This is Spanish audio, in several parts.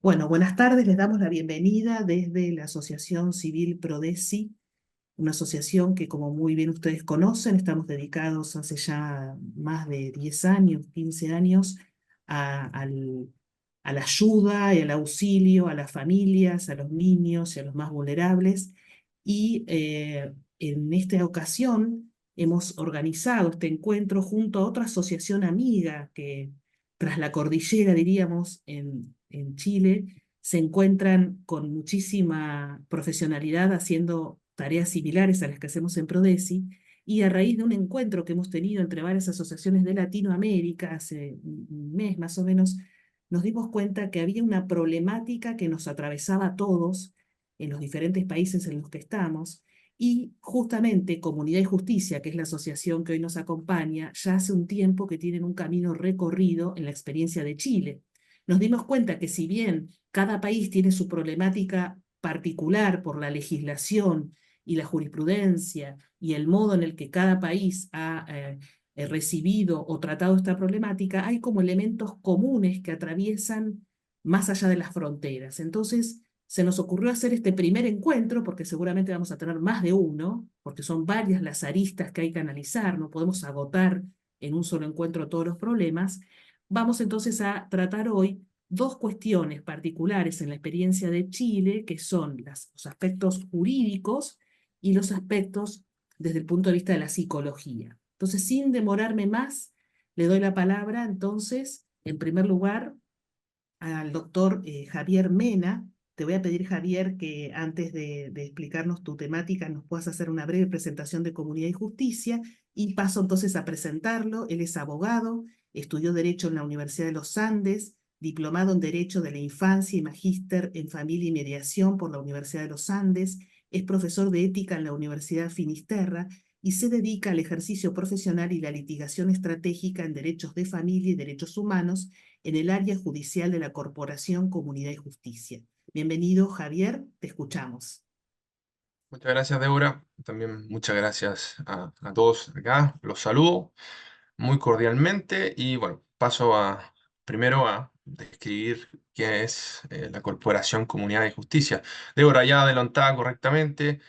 Bueno, buenas tardes, les damos la bienvenida desde la Asociación Civil Prodesi, una asociación que, como muy bien ustedes conocen, estamos dedicados hace ya más de 10 años, 15 años, a la ayuda y al auxilio a las familias, a los niños y a los más vulnerables. Y en esta ocasión hemos organizado este encuentro junto a otra asociación amiga que, tras la cordillera, diríamos, en Chile, se encuentran con muchísima profesionalidad haciendo tareas similares a las que hacemos en Prodesi, y a raíz de un encuentro que hemos tenido entre varias asociaciones de Latinoamérica hace un mes más o menos, nos dimos cuenta que había una problemática que nos atravesaba a todos en los diferentes países en los que estamos, y justamente Comunidad y Justicia, que es la asociación que hoy nos acompaña, ya hace un tiempo que tienen un camino recorrido en la experiencia de Chile. Nos dimos cuenta que, si bien cada país tiene su problemática particular por la legislación y la jurisprudencia y el modo en el que cada país ha recibido o tratado esta problemática, hay como elementos comunes que atraviesan más allá de las fronteras. Entonces, se nos ocurrió hacer este primer encuentro, porque seguramente vamos a tener más de uno, porque son varias las aristas que hay que analizar, no podemos agotar en un solo encuentro todos los problemas. Vamos entonces a tratar hoy dos cuestiones particulares en la experiencia de Chile, que son los aspectos jurídicos y los aspectos desde el punto de vista de la psicología. Entonces, sin demorarme más, le doy la palabra entonces, en primer lugar, al doctor Javier Mena. Te voy a pedir, Javier, que antes de explicarnos tu temática nos puedas hacer una breve presentación de Comunidad y Justicia, y paso entonces a presentarlo. Él es abogado, estudió Derecho en la Universidad de los Andes, diplomado en Derecho de la Infancia y magíster en Familia y Mediación por la Universidad de los Andes, es profesor de Ética en la Universidad Finisterra y se dedica al ejercicio profesional y la litigación estratégica en derechos de familia y derechos humanos en el área judicial de la Corporación Comunidad y Justicia. Bienvenido, Javier, te escuchamos. Muchas gracias, Débora. También muchas gracias a todos acá. Los saludo muy cordialmente y bueno, paso primero a describir qué es la Corporación Comunidad y Justicia. Débora ya adelantaba correctamente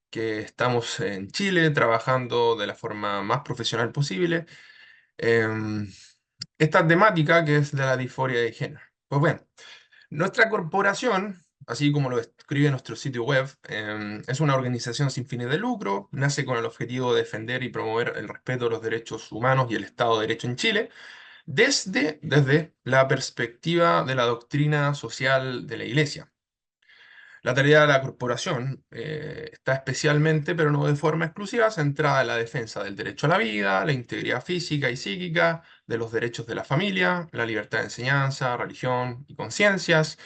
que estamos en Chile trabajando de la forma más profesional posible. em, Esta temática que es de la disforia de género. Pues bueno. Nuestra corporación, así como lo describe nuestro sitio web, es una organización sin fines de lucro, nace con el objetivo de defender y promover el respeto de los derechos humanos y el Estado de Derecho en Chile, desde la perspectiva de la doctrina social de la Iglesia. La tarea de la corporación está especialmente, pero no de forma exclusiva, centrada en la defensa del derecho a la vida, la integridad física y psíquica, de los derechos de la familia, la libertad de enseñanza, religión y conciencias.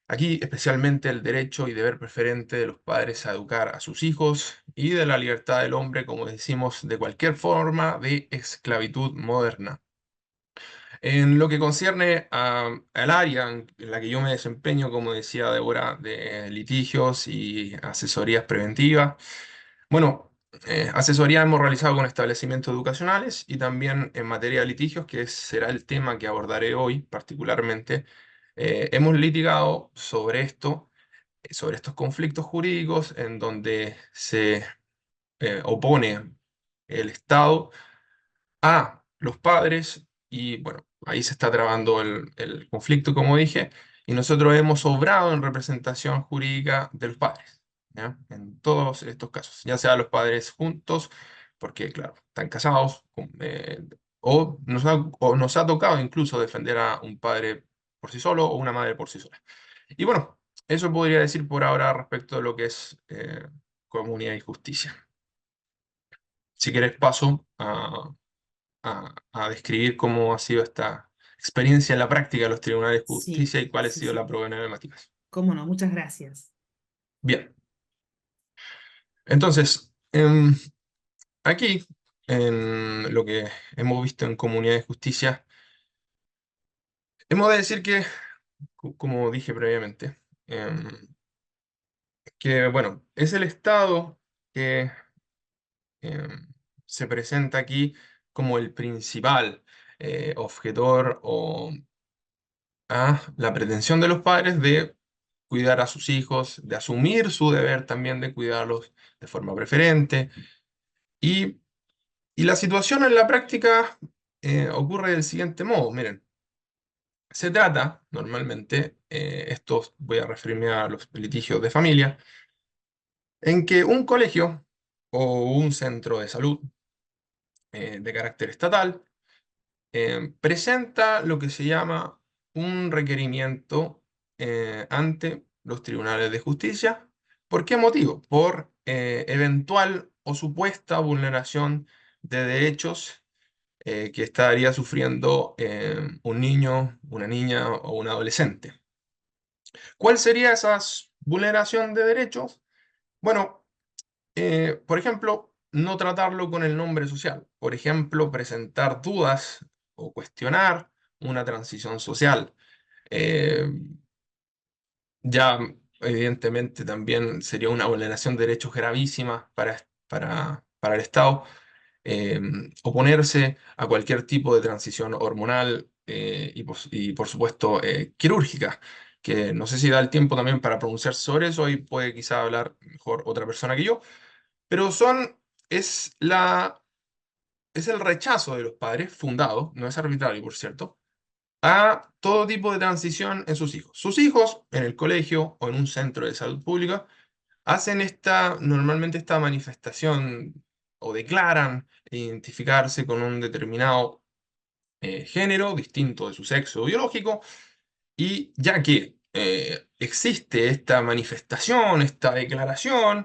Aquí especialmente el derecho y deber preferente de los padres a educar a sus hijos y de la libertad del hombre, como decimos, de cualquier forma de esclavitud moderna. En lo que concierne al área en la que yo me desempeño, como decía Débora, de litigios y asesorías preventivas, bueno, asesoría hemos realizado con establecimientos educacionales y también en materia de litigios, que será el tema que abordaré hoy particularmente. Hemos litigado sobre estos conflictos jurídicos en donde se opone el Estado a los padres y bueno, ahí se está trabando el conflicto, como dije, y nosotros hemos obrado en representación jurídica de los padres, ¿ya? En todos estos casos, ya sea los padres juntos, porque claro, están casados, o nos ha tocado incluso defender a un padre por sí solo o una madre por sí sola. Y bueno, eso podría decir por ahora respecto de lo que es comunidad y justicia. Si quieres paso a describir cómo ha sido esta experiencia en la práctica de los tribunales de Sí, justicia y cuál ha sí, sido la sí. problemática. Cómo no, muchas gracias. Bien, entonces, aquí, en lo que hemos visto en comunidad de justicia, hemos de decir que, como dije previamente, que bueno, es el Estado que se presenta aquí como el principal objetor o a la pretensión de los padres de cuidar a sus hijos, de asumir su deber también de cuidarlos de forma preferente. Y, y la situación en la práctica ocurre del siguiente modo. Miren, se trata normalmente, esto voy a referirme a los litigios de familia, en que un colegio o un centro de salud de carácter estatal presenta lo que se llama un requerimiento ante los tribunales de justicia. ¿Por qué motivo? Por eventual o supuesta vulneración de derechos que estaría sufriendo un niño, una niña o un adolescente. ¿Cuál sería esa vulneración de derechos? Bueno, por ejemplo, no tratarlo con el nombre social. Por ejemplo, presentar dudas o cuestionar una transición social. Eh, ya, evidentemente, también sería una vulneración de derechos gravísima para el Estado. eh, Oponerse a cualquier tipo de transición hormonal y por supuesto, quirúrgica, que no sé si da el tiempo también para pronunciar sobre eso, y puede quizá hablar mejor otra persona que yo, pero es es el rechazo de los padres, fundado, no es arbitrario, por cierto, a todo tipo de transición en sus hijos. Sus hijos, en el colegio o en un centro de salud pública, hacen normalmente esta manifestación o declaran identificarse con un determinado género distinto de su sexo biológico, y ya que existe esta manifestación, esta declaración,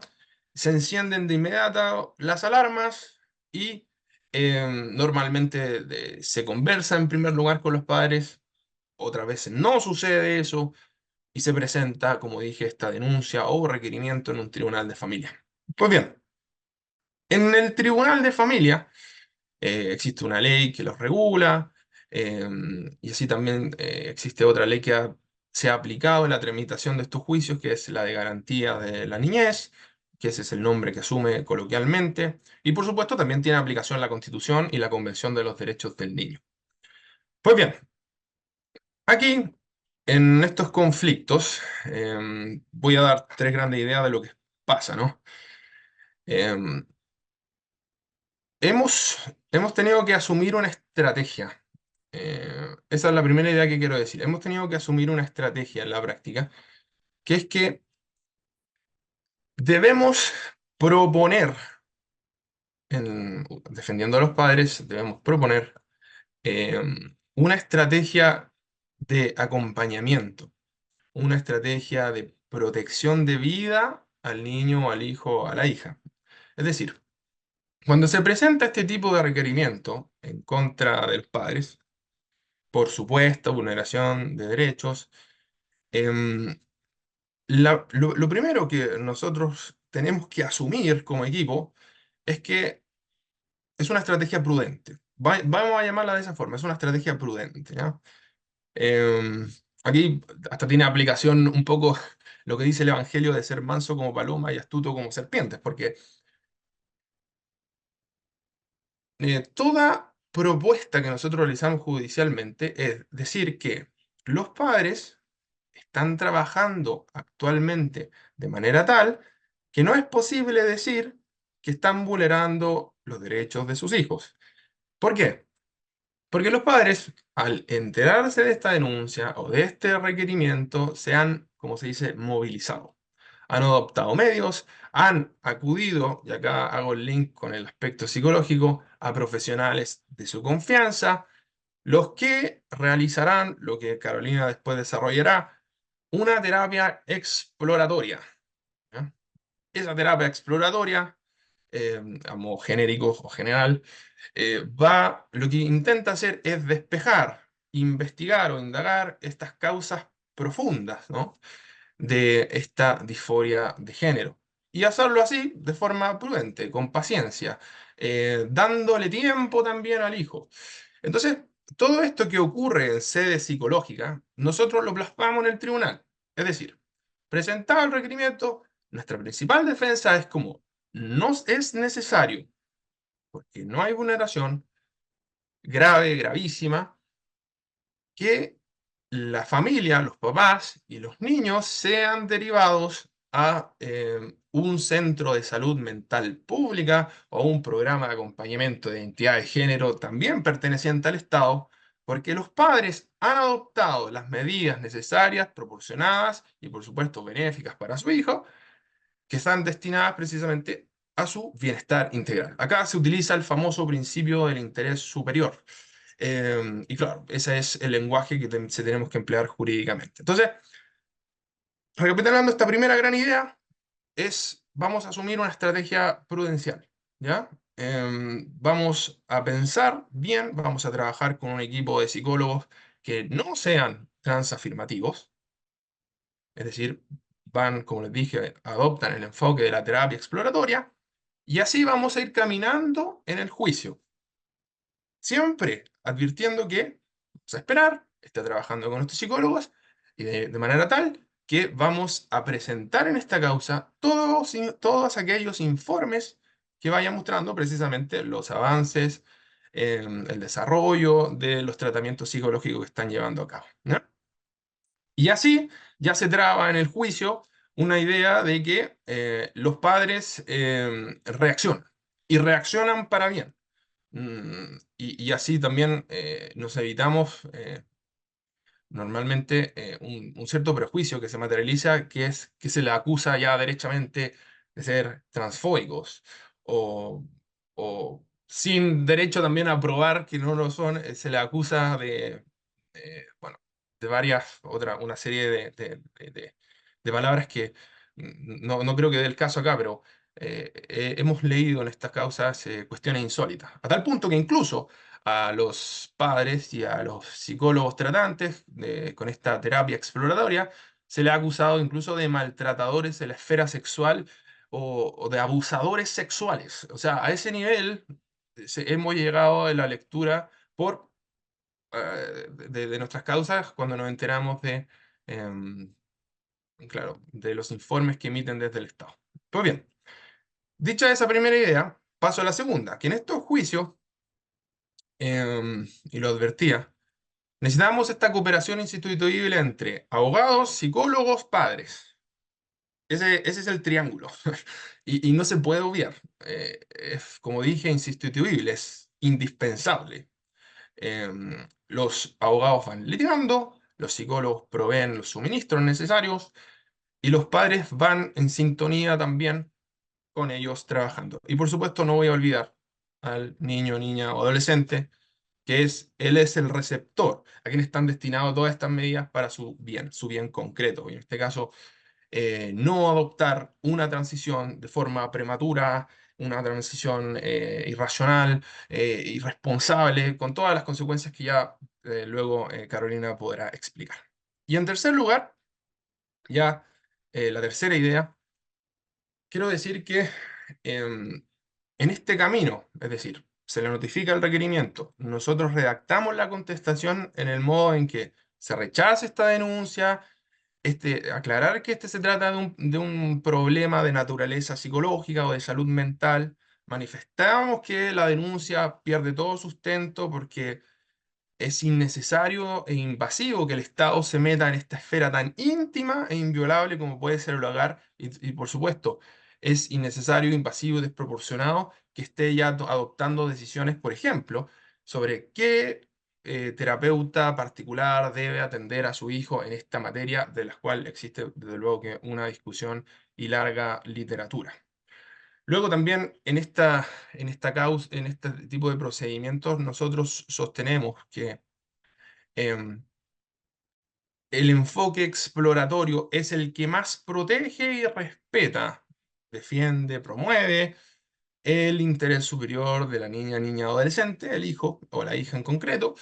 se encienden de inmediato las alarmas y normalmente se conversa en primer lugar con los padres, otras veces no sucede eso y se presenta, como dije, esta denuncia o requerimiento en un tribunal de familia. Pues bien, en el tribunal de familia existe una ley que los regula, eh, y así también existe otra ley que se ha aplicado en la tramitación de estos juicios, que es la de garantía de la niñez, que ese es el nombre que asume coloquialmente, y por supuesto también tiene aplicación la Constitución y la Convención de los Derechos del Niño. Pues bien, aquí, en estos conflictos, voy a dar tres grandes ideas de lo que pasa, ¿no? Em, hemos tenido que asumir una estrategia. Esa es la primera idea que quiero decir. Hemos tenido que asumir una estrategia en la práctica, que es que debemos proponer, defendiendo a los padres, debemos proponer eh, una estrategia de acompañamiento, una estrategia de protección de vida al niño, al hijo, a la hija. Es decir, cuando se presenta este tipo de requerimiento en contra de los padres, por supuesto, vulneración de derechos. Em, lo primero que nosotros tenemos que asumir como equipo es que es una estrategia prudente. Vamos a llamarla de esa forma, es una estrategia prudente, ¿ya? Em, Aquí hasta tiene aplicación un poco lo que dice el Evangelio de ser manso como paloma y astuto como serpientes, porque toda propuesta que nosotros realizamos judicialmente es decir que los padres están trabajando actualmente de manera tal que no es posible decir que están vulnerando los derechos de sus hijos. ¿Por qué? Porque los padres, al enterarse de esta denuncia o de este requerimiento, se han, como se dice, movilizado. Han adoptado medios, han acudido, y acá hago el link con el aspecto psicológico, a profesionales de su confianza, los que realizarán lo que Carolina después desarrollará, una terapia exploratoria. ¿Ya? Esa terapia exploratoria, a modo genérico o general, lo que intenta hacer es despejar, investigar o indagar estas causas profundas, ¿no?, de esta disforia de género. Y hacerlo así, de forma prudente, con paciencia, dándole tiempo también al hijo. Entonces, todo esto que ocurre en sede psicológica, nosotros lo plasmamos en el tribunal. Es decir, presentado el requerimiento, nuestra principal defensa es como no es necesario, porque no hay vulneración grave, gravísima, que la familia, los papás y los niños sean derivados a un centro de salud mental pública o un programa de acompañamiento de identidad de género también perteneciente al Estado, porque los padres han adoptado las medidas necesarias, proporcionadas y por supuesto benéficas para su hijo, que están destinadas precisamente a su bienestar integral. Acá se utiliza el famoso principio del interés superior. Y claro, ese es el lenguaje que se tenemos que emplear jurídicamente. Entonces, recapitulando esta primera gran idea, vamos a asumir una estrategia prudencial, ¿ya? Vamos a pensar bien, vamos a trabajar con un equipo de psicólogos que no sean transafirmativos, es decir, van, como les dije, adoptan el enfoque de la terapia exploratoria, y así vamos a ir caminando en el juicio. Siempre advirtiendo que vamos a esperar, está trabajando con nuestros psicólogos, y de manera tal que vamos a presentar en esta causa todos aquellos informes que vayan mostrando precisamente los avances, el desarrollo de los tratamientos psicológicos que están llevando a cabo, ¿no? Y así ya se traba en el juicio una idea de que los padres reaccionan, y reaccionan para bien. Y así también nos evitamos normalmente un cierto prejuicio que se materializa, que es que se le acusa ya derechamente de ser transfóbicos o, o sin derecho también a probar que no lo son, se le acusa bueno, de una serie de palabras que no creo que dé el caso acá, pero hemos leído en estas causas cuestiones insólitas, a tal punto que incluso a los padres y a los psicólogos tratantes con esta terapia exploratoria se le ha acusado incluso de maltratadores de la esfera sexual o de abusadores sexuales. O sea, a ese nivel hemos llegado en la lectura de nuestras causas cuando nos enteramos em, claro, de los informes que emiten desde el Estado. Pues bien, dicha esa primera idea, paso a la segunda, que en estos juicios, y lo advertía, necesitamos esta cooperación instituible entre abogados, psicólogos, padres. Ese es el triángulo. Y no se puede obviar. Es, como dije, instituible, es indispensable. Los abogados van litigando, los psicólogos proveen los suministros necesarios y los padres van en sintonía también con ellos trabajando. Y por supuesto no voy a olvidar al niño, niña o adolescente, él es el receptor, a quien están destinadas todas estas medidas para su bien concreto. Y en este caso, no adoptar una transición de forma prematura, una transición irracional, irresponsable, con todas las consecuencias que ya luego Carolina podrá explicar. Y en tercer lugar, ya la tercera idea, quiero decir que em, en este camino, es decir, se le notifica el requerimiento, nosotros redactamos la contestación en el modo en que se rechaza esta denuncia, aclarar que se trata de un problema de naturaleza psicológica o de salud mental, manifestamos que la denuncia pierde todo sustento porque es innecesario e invasivo que el Estado se meta en esta esfera tan íntima e inviolable como puede ser el hogar. Y, por supuesto, es innecesario, invasivo y desproporcionado que esté ya adoptando decisiones, por ejemplo, sobre qué terapeuta particular debe atender a su hijo en esta materia, de la cual existe, desde luego, que una discusión y larga literatura. Luego también en este tipo de procedimientos, nosotros sostenemos que em, el enfoque exploratorio es el que más protege y respeta, defiende, promueve el interés superior de la niña, niña o adolescente, el hijo o la hija en concreto,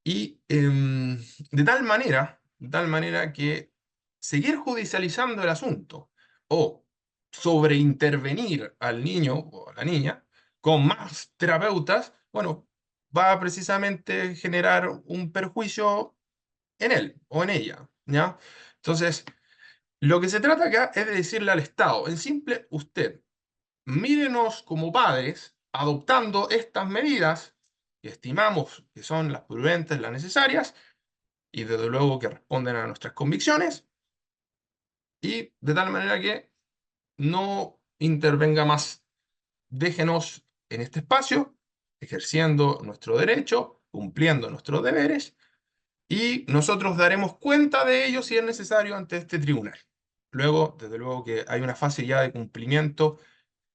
y de tal manera que seguir judicializando el asunto o sobreintervenir al niño o a la niña con más terapeutas, bueno, va a precisamente generar un perjuicio en él o en ella, ¿ya? Entonces, lo que se trata acá es de decirle al Estado, en simple, usted, mírenos como padres adoptando estas medidas que estimamos que son las prudentes, las necesarias, y desde luego que responden a nuestras convicciones, y de tal manera que no intervenga más. Déjenos en este espacio, ejerciendo nuestro derecho, cumpliendo nuestros deberes, y nosotros daremos cuenta de ello si es necesario ante este tribunal. Luego, desde luego que hay una fase ya de cumplimiento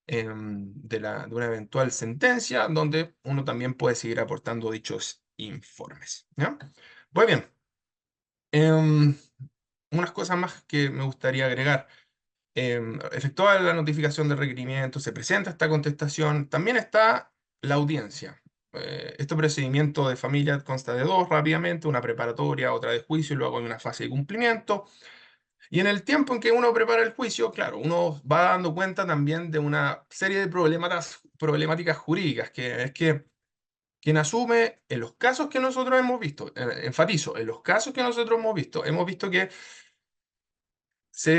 de una eventual sentencia, donde uno también puede seguir aportando dichos informes. ¿Ya? Pues bien, em, unas cosas más que me gustaría agregar. Efectuada la notificación del requerimiento, se presenta esta contestación, también está la audiencia. Este procedimiento de familia consta de dos rápidamente, una preparatoria, otra de juicio y luego hay una fase de cumplimiento. Y en el tiempo en que uno prepara el juicio, claro, uno va dando cuenta también de una serie de problemáticas jurídicas, que es que quien asume en los casos que nosotros hemos visto, enfatizo, en los casos que nosotros hemos visto que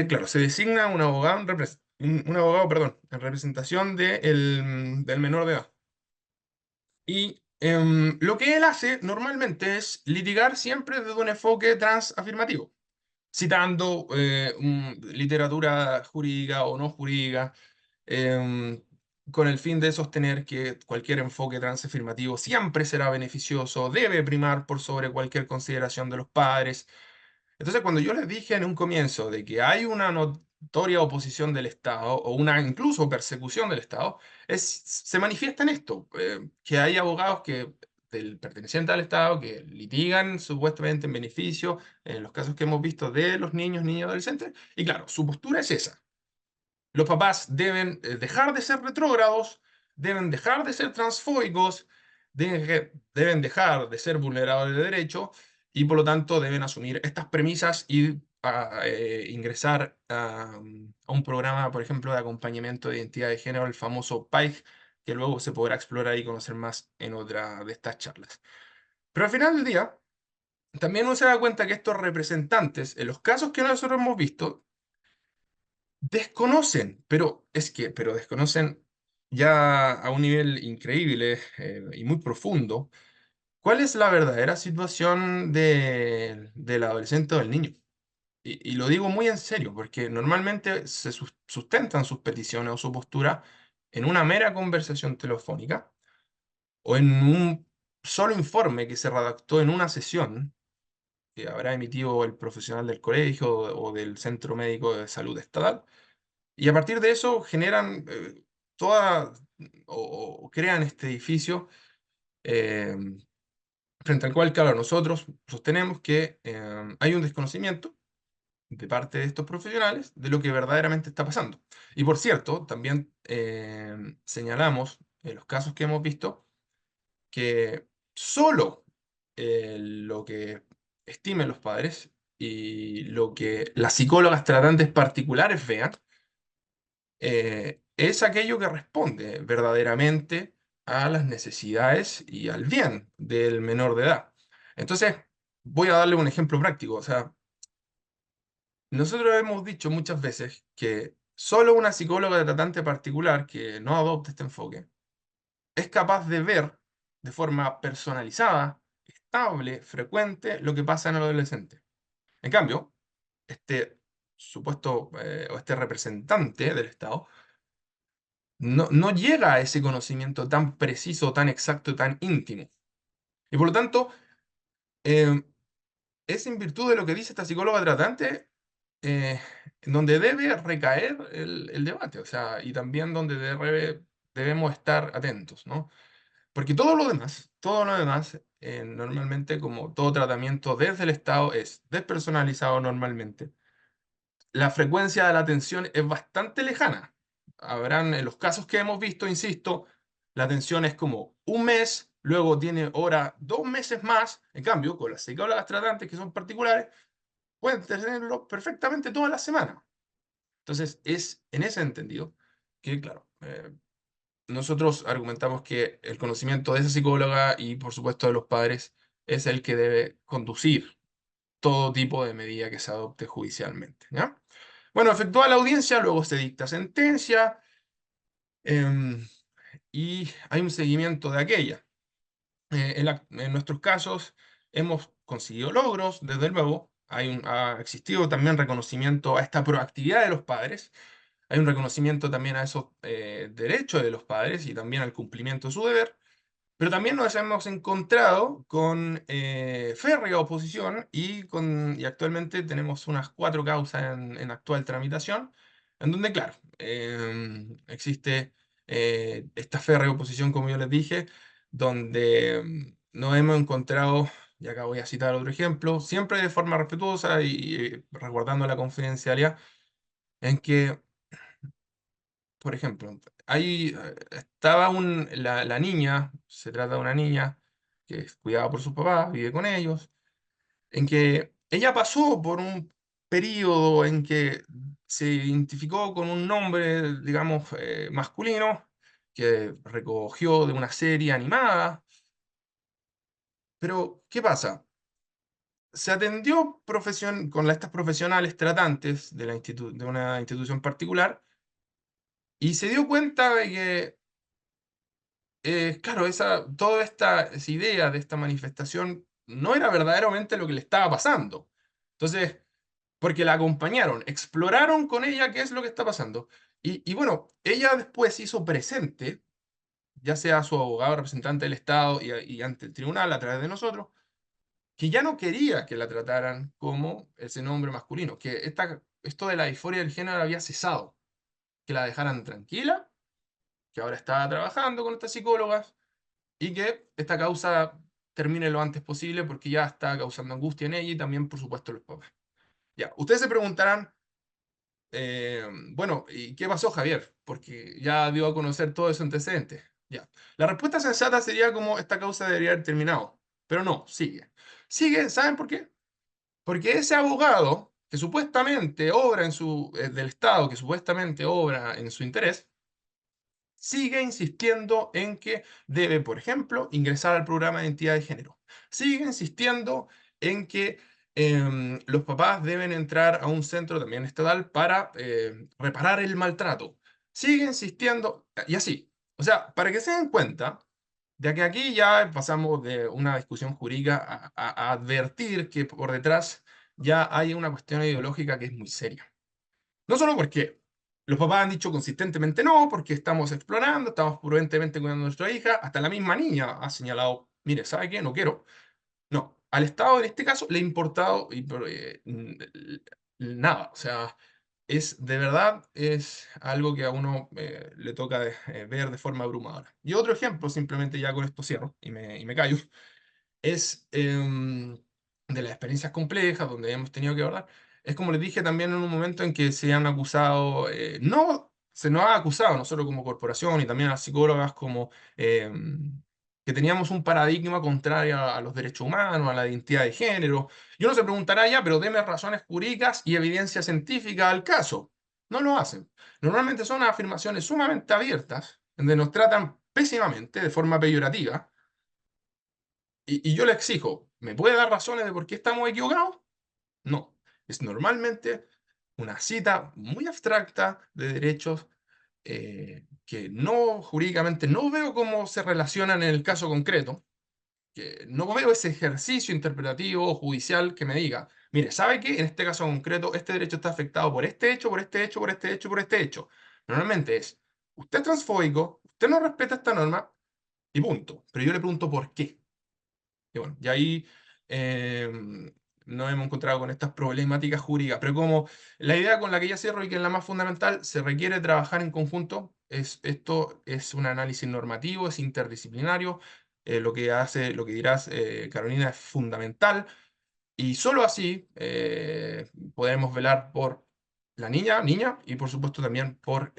claro, se designa un abogado, un abogado, perdón, en representación del menor de edad. Y lo que él hace normalmente es litigar siempre desde un enfoque transafirmativo, citando literatura jurídica o no jurídica, em, con el fin de sostener que cualquier enfoque transafirmativo siempre será beneficioso, debe primar por sobre cualquier consideración de los padres. Entonces, cuando yo les dije en un comienzo de que hay una notoria oposición del Estado o una incluso persecución del Estado, se manifiesta en esto, que hay abogados pertenecientes al Estado que litigan supuestamente en beneficio, en los casos que hemos visto de los niños, niñas y adolescentes, y claro, su postura es esa. Los papás deben dejar de ser retrógrados, deben dejar de ser transfóbicos, deben dejar de ser vulneradores de derechos y por lo tanto deben asumir estas premisas y ingresar a un programa, por ejemplo, de acompañamiento de identidad de género, el famoso PAIG, que luego se podrá explorar y conocer más en otra de estas charlas. Pero al final del día, también uno se da cuenta que estos representantes, en los casos que nosotros hemos visto, desconocen, pero desconocen ya a un nivel increíble y muy profundo, cuál es la verdadera situación del adolescente o del niño. Y lo digo muy en serio, porque normalmente se sustentan sus peticiones o su postura en una mera conversación telefónica o en un solo informe que se redactó en una sesión que habrá emitido el profesional del colegio o del centro médico de salud estatal. Y a partir de eso generan toda o crean este edificio eh, frente al cual, claro, nosotros sostenemos que hay un desconocimiento de parte de estos profesionales de lo que verdaderamente está pasando. Y por cierto, también señalamos en los casos que hemos visto que solo lo que estimen los padres y lo que las psicólogas tratantes particulares vean es aquello que responde verdaderamente a las necesidades y al bien del menor de edad. Entonces, voy a darle un ejemplo práctico. O sea, nosotros hemos dicho muchas veces que solo una psicóloga tratante particular que no adopte este enfoque es capaz de ver de forma personalizada, estable, frecuente, lo que pasa en el adolescente. En cambio, este supuesto o este representante del Estado no llega a ese conocimiento tan preciso, tan exacto, tan íntimo. Y por lo tanto, eh, es en virtud de lo que dice esta psicóloga tratante eh, en donde debe recaer el debate, o sea, y también donde debemos estar atentos, ¿no? Porque todo lo demás, normalmente, como todo tratamiento desde el Estado, es despersonalizado normalmente. La frecuencia de la atención es bastante lejana. Habrán, en los casos que hemos visto, insisto, la atención es como un mes, luego tiene hora 2 meses más. En cambio, con las psicólogas tratantes que son particulares, pueden tenerlo perfectamente toda la semana. Entonces, es en ese entendido que, claro, nosotros argumentamos que el conocimiento de esa psicóloga y, por supuesto, de los padres es el que debe conducir todo tipo de medida que se adopte judicialmente, ¿ya? Bueno, efectúa la audiencia, luego se dicta sentencia em, y hay un seguimiento de aquella. En nuestros casos, hemos conseguido logros, desde luego. Ha existido también reconocimiento a esta proactividad de los padres. Hay un reconocimiento también a esos derechos de los padres y también al cumplimiento de su deber. Pero también nos hemos encontrado con férrea oposición y actualmente tenemos unas 4 causas en actual tramitación, en donde, claro, existe esta férrea oposición, como yo les dije, donde nos hemos encontrado, y acá voy a citar otro ejemplo, siempre de forma respetuosa y resguardando la confidencialidad, en que por ejemplo, ahí estaba la niña, se trata de una niña que es cuidada por sus papás, vive con ellos, en que ella pasó por un periodo en que se identificó con un nombre, digamos, masculino, que recogió de una serie animada, pero ¿qué pasa? Se atendió con estas profesionales tratantes de una institución particular y se dio cuenta de que claro, toda esa idea de esta manifestación no era verdaderamente lo que le estaba pasando. Entonces, porque la acompañaron, exploraron con ella qué es lo que está pasando. Y bueno, ella después hizo presente, ya sea su abogado representante del Estado y ante el tribunal a través de nosotros, que ya no quería que la trataran como ese nombre masculino, que esto de la disforia del género había cesado, que la dejaran tranquila, que ahora estaba trabajando con estas psicólogas y que esta causa termine lo antes posible porque ya está causando angustia en ella y también, por supuesto, en los papás. Ya, ustedes se preguntarán, bueno, ¿y qué pasó, Javier? Porque ya dio a conocer todo ese antecedente. Ya, la respuesta sensata sería como esta causa debería haber terminado, pero no, sigue. Sigue, ¿saben por qué? Porque ese abogado que supuestamente obra del Estado, que supuestamente obra en su interés, sigue insistiendo en que debe, por ejemplo, ingresar al programa de identidad de género. Sigue insistiendo en que los papás deben entrar a un centro también estatal para reparar el maltrato. Sigue insistiendo, y así. O sea, para que se den cuenta de que aquí ya pasamos de una discusión jurídica a advertir que por detrás ya hay una cuestión ideológica que es muy seria. No solo porque los papás han dicho consistentemente no, porque estamos explorando, estamos prudentemente cuidando a nuestra hija, hasta la misma niña ha señalado, mire, ¿sabe qué? No quiero. No, al Estado en este caso le ha importado nada, o sea, de verdad es algo que a uno le toca ver de forma abrumadora. Y otro ejemplo, simplemente ya con esto cierro y me callo, es de las experiencias complejas donde hemos tenido que abordar. Es como les dije también en un momento en que se han acusado, no, se nos ha acusado nosotros como corporación y también a las psicólogas como que teníamos un paradigma contrario a los derechos humanos, a la identidad de género. Y uno se preguntará ya, pero deme razones jurídicas y evidencia científica al caso. No lo hacen. Normalmente son afirmaciones sumamente abiertas, donde nos tratan pésimamente, de forma peyorativa, y yo le exijo, ¿me puede dar razones de por qué estamos equivocados? No. Es normalmente una cita muy abstracta de derechos que no jurídicamente no veo cómo se relacionan en el caso concreto, que no veo ese ejercicio interpretativo o judicial que me diga, mire, ¿sabe qué? En este caso concreto, este derecho está afectado por este hecho, por este hecho, por este hecho, por este hecho. Normalmente es, usted es transfóbico, usted no respeta esta norma y punto. Pero yo le pregunto por qué. Y bueno, y ahí nos hemos encontrado con estas problemáticas jurídicas. Pero como la idea con la que ya cierro y que es la más fundamental, se requiere trabajar en conjunto. Esto es un análisis normativo, es interdisciplinario. Lo que dirás, Carolina, es fundamental. Y solo así podremos velar por la niña, y por supuesto también por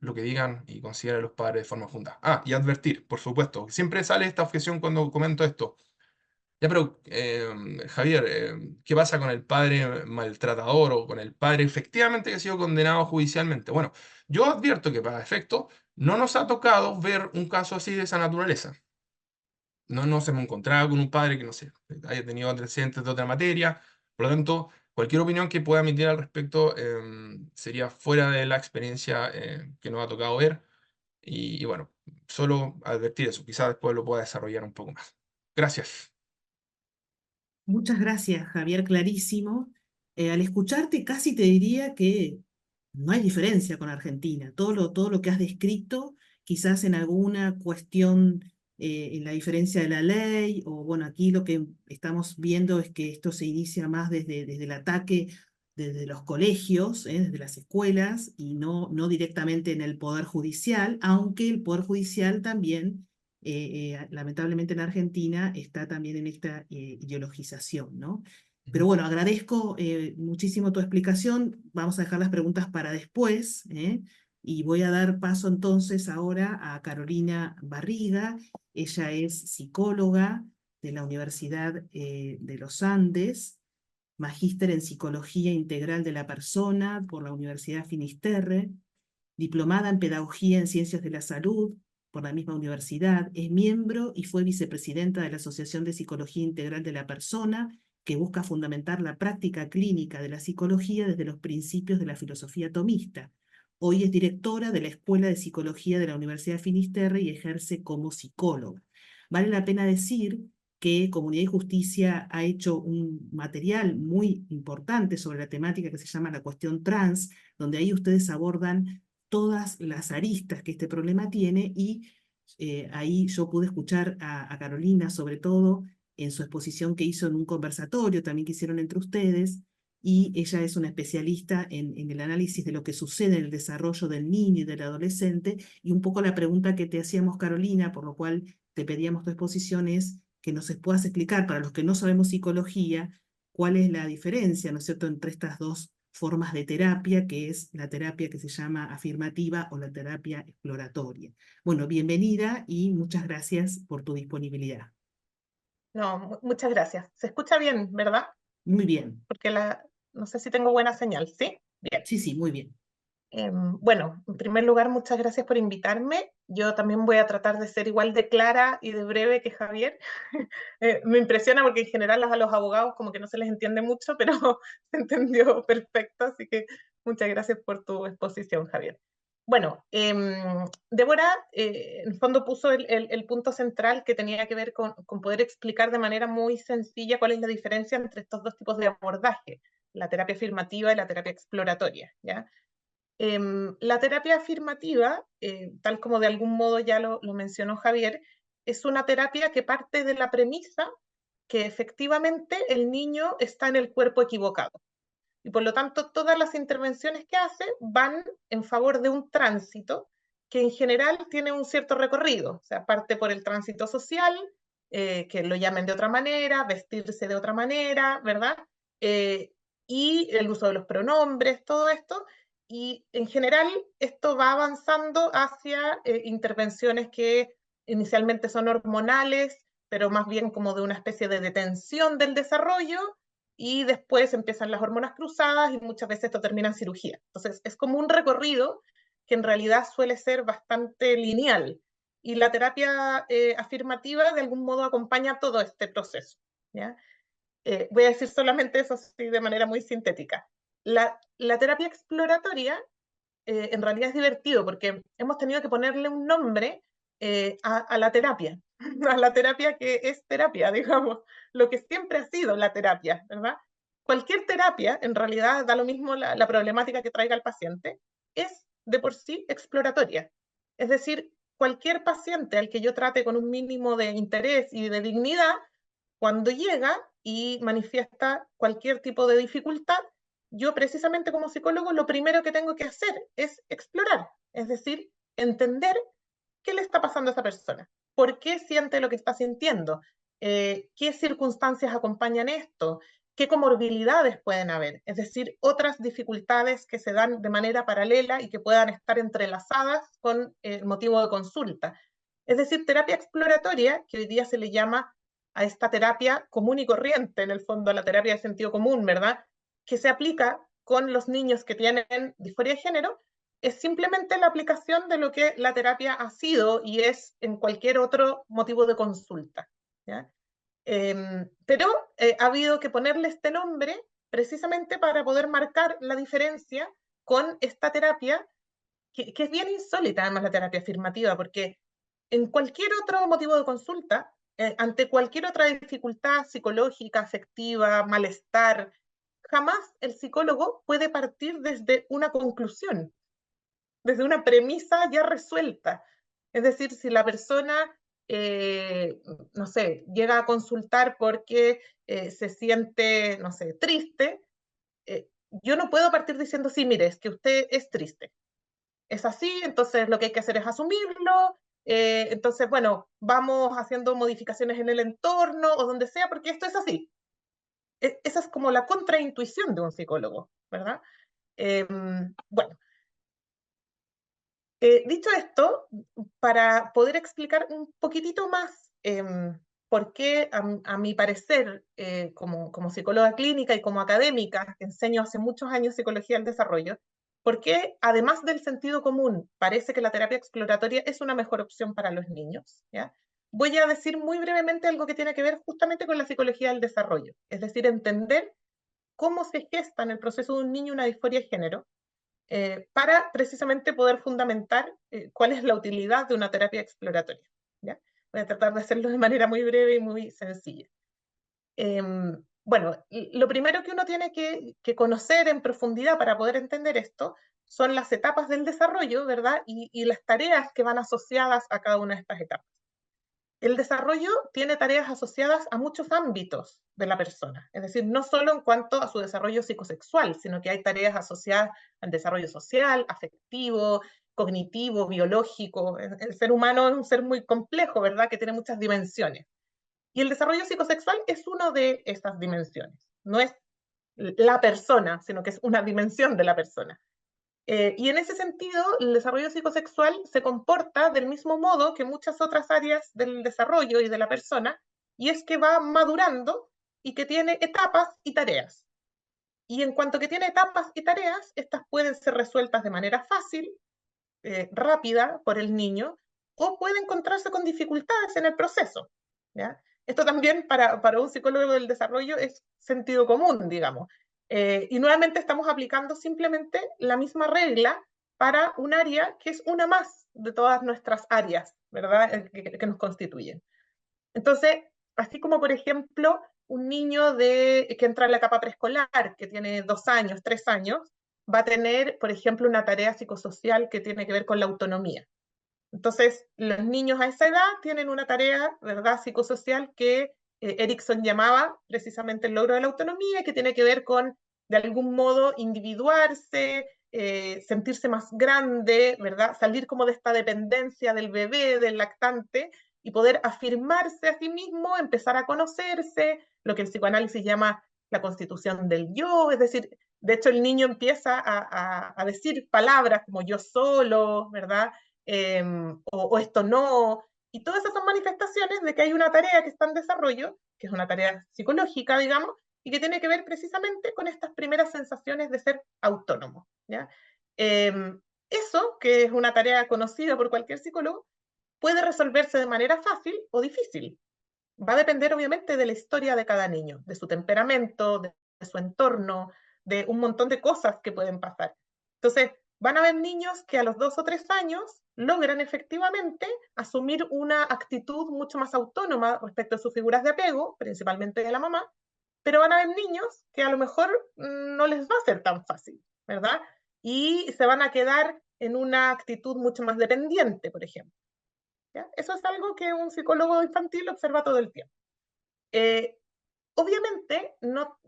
lo que digan y consideren los padres de forma fundada. Ah, y advertir, por supuesto. Siempre sale esta objeción cuando comento esto. Ya, pero Javier, ¿qué pasa con el padre maltratador o con el padre efectivamente que ha sido condenado judicialmente? Bueno, yo advierto que para efecto no nos ha tocado ver un caso así de esa naturaleza. No nos hemos encontrado con un padre que, no sé, haya tenido antecedentes de otra materia. Por lo tanto, cualquier opinión que pueda emitir al respecto sería fuera de la experiencia que nos ha tocado ver. Y bueno, solo advertir eso. Quizás después lo pueda desarrollar un poco más. Gracias. Muchas gracias, Javier, clarísimo. Al escucharte casi te diría que no hay diferencia con Argentina. Todo lo que has descrito, quizás en alguna cuestión, en la diferencia de la ley, o bueno, aquí lo que estamos viendo es que esto se inicia más desde el ataque, desde los colegios, desde las escuelas, y no directamente en el Poder Judicial, aunque el Poder Judicial también lamentablemente en Argentina está también en esta ideologización, ¿no? Pero Ujú. bueno, agradezco muchísimo tu explicación. Vamos a dejar las preguntas para después, ¿eh? Y voy a dar paso entonces ahora a Carolina Barriga. Ella es psicóloga de la Universidad de los Andes, magíster en Psicología Integral de la Persona por la Universidad Finisterre, diplomada en Pedagogía en Ciencias de la Salud por la misma universidad, es miembro y fue vicepresidenta de la Asociación de Psicología Integral de la Persona, que busca fundamentar la práctica clínica de la psicología desde los principios de la filosofía tomista. Hoy es directora de la Escuela de Psicología de la Universidad Finisterre y ejerce como psicóloga. Vale la pena decir que Comunidad y Justicia ha hecho un material muy importante sobre la temática que se llama la cuestión trans, donde ahí ustedes abordan todas las aristas que este problema tiene y ahí yo pude escuchar a Carolina sobre todo en su exposición que hizo en un conversatorio también que hicieron entre ustedes, y ella es una especialista en el análisis de lo que sucede en el desarrollo del niño y del adolescente, y un poco la pregunta que te hacíamos, Carolina, por lo cual te pedíamos tu exposición, es que nos puedas explicar, para los que no sabemos psicología, cuál es la diferencia, ¿no es cierto?, entre estas dos formas de terapia, que es la terapia que se llama afirmativa o la terapia exploratoria. Bueno, bienvenida y muchas gracias por tu disponibilidad. No, muchas gracias. Se escucha bien, ¿verdad? Muy bien. Porque no sé si tengo buena señal, ¿sí? Bien. Sí, sí, muy bien. Bueno, en primer lugar, muchas gracias por invitarme. Yo también voy a tratar de ser igual de clara y de breve que Javier. Me impresiona porque en general a los abogados como que no se les entiende mucho, pero se entendió perfecto, así que muchas gracias por tu exposición, Javier. Bueno, Débora en el fondo puso el punto central que tenía que ver con poder explicar de manera muy sencilla cuál es la diferencia entre estos dos tipos de abordaje, la terapia afirmativa y la terapia exploratoria, ¿ya? La terapia afirmativa, tal como de algún modo ya lo mencionó Javier, es una terapia que parte de la premisa que efectivamente el niño está en el cuerpo equivocado. Y por lo tanto, todas las intervenciones que hace van en favor de un tránsito que en general tiene un cierto recorrido. O sea, parte por el tránsito social, que lo llamen de otra manera, vestirse de otra manera, ¿verdad? Eh, y el uso de los pronombres, todo esto. Y en general, esto va avanzando hacia intervenciones que inicialmente son hormonales, pero más bien como de una especie de detención del desarrollo, y después empiezan las hormonas cruzadas y muchas veces esto termina en cirugía. Entonces es como un recorrido que en realidad suele ser bastante lineal, y la terapia afirmativa de algún modo acompaña todo este proceso, ¿ya? Voy a decir solamente eso así de manera muy sintética. La terapia exploratoria en realidad es divertido porque hemos tenido que ponerle un nombre a la terapia, a la terapia que es terapia, digamos, lo que siempre ha sido la terapia, ¿verdad? Cualquier terapia, en realidad da lo mismo la problemática que traiga el paciente, es de por sí exploratoria. Es decir, cualquier paciente al que yo trate con un mínimo de interés y de dignidad, cuando llega y manifiesta cualquier tipo de dificultad, yo precisamente como psicólogo lo primero que tengo que hacer es explorar, es decir, entender qué le está pasando a esa persona, por qué siente lo que está sintiendo, qué circunstancias acompañan esto, qué comorbilidades pueden haber, es decir, otras dificultades que se dan de manera paralela y que puedan estar entrelazadas con el motivo de consulta. Es decir, terapia exploratoria, que hoy día se le llama a esta terapia común y corriente, en el fondo a la terapia de sentido común, ¿verdad?, que se aplica con los niños que tienen disforia de género, es simplemente la aplicación de lo que la terapia ha sido y es en cualquier otro motivo de consulta, ¿ya? Pero ha habido que ponerle este nombre precisamente para poder marcar la diferencia con esta terapia, que es bien insólita además la terapia afirmativa, porque en cualquier otro motivo de consulta ante cualquier otra dificultad psicológica, afectiva, malestar, jamás el psicólogo puede partir desde una conclusión, desde una premisa ya resuelta. Es decir, si la persona, no sé, llega a consultar porque se siente, no sé, triste, yo no puedo partir diciendo, sí, mire, es que usted es triste. Es así, entonces lo que hay que hacer es asumirlo. Entonces, bueno, vamos haciendo modificaciones en el entorno o donde sea, porque esto es así. Esa es como la contraintuición de un psicólogo, ¿verdad? Bueno, dicho esto, para poder explicar un poquitito más por qué, a mi parecer, como psicóloga clínica y como académica, que enseño hace muchos años psicología del desarrollo, por qué, además del sentido común, parece que la terapia exploratoria es una mejor opción para los niños, ¿ya? Voy a decir muy brevemente algo que tiene que ver justamente con la psicología del desarrollo, es decir, entender cómo se gesta en el proceso de un niño una disforia de género, para precisamente poder fundamentar cuál es la utilidad de una terapia exploratoria, ¿ya? Voy a tratar de hacerlo de manera muy breve y muy sencilla. Bueno, lo primero que uno tiene que conocer en profundidad para poder entender esto son las etapas del desarrollo, ¿verdad? Y las tareas que van asociadas a cada una de estas etapas. El desarrollo tiene tareas asociadas a muchos ámbitos de la persona, es decir, no solo en cuanto a su desarrollo psicosexual, sino que hay tareas asociadas al desarrollo social, afectivo, cognitivo, biológico. El ser humano es un ser muy complejo, ¿verdad? Que tiene muchas dimensiones. Y el desarrollo psicosexual es una de estas dimensiones. No es la persona, sino que es una dimensión de la persona. Y en ese sentido, el desarrollo psicosexual se comporta del mismo modo que muchas otras áreas del desarrollo y de la persona, y es que va madurando y que tiene etapas y tareas. Y en cuanto que tiene etapas y tareas, estas pueden ser resueltas de manera fácil, rápida por el niño, o puede encontrarse con dificultades en el proceso, ¿ya? Esto también para un psicólogo del desarrollo es sentido común, digamos. Y nuevamente estamos aplicando simplemente la misma regla para un área que es una más de todas nuestras áreas, ¿verdad? Que nos constituyen. Entonces, así como por ejemplo un niño que entra en la etapa preescolar, que tiene 2 años, 3 años, va a tener, por ejemplo, una tarea psicosocial que tiene que ver con la autonomía. Entonces, los niños a esa edad tienen una tarea, ¿verdad?, psicosocial que Erikson llamaba precisamente el logro de la autonomía, que tiene que ver con, de algún modo, individuarse, sentirse más grande, ¿verdad?, salir como de esta dependencia del bebé, del lactante, y poder afirmarse a sí mismo, empezar a conocerse, lo que el psicoanálisis llama la constitución del yo, es decir, de hecho el niño empieza a decir palabras como yo solo, ¿verdad?, o esto no, y todas esas son manifestaciones de que hay una tarea que está en desarrollo, que es una tarea psicológica, digamos, y que tiene que ver precisamente con estas primeras sensaciones de ser autónomo, ¿ya? Eso, que es una tarea conocida por cualquier psicólogo, puede resolverse de manera fácil o difícil. Va a depender obviamente de la historia de cada niño, de su temperamento, de su entorno, de un montón de cosas que pueden pasar. Entonces, van a haber niños que a los 2 o 3 años logran efectivamente asumir una actitud mucho más autónoma respecto a sus figuras de apego, principalmente de la mamá, pero van a haber niños que a lo mejor no les va a ser tan fácil, ¿verdad? Y se van a quedar en una actitud mucho más dependiente, por ejemplo. ¿Ya? Eso es algo que un psicólogo infantil observa todo el tiempo. Obviamente, no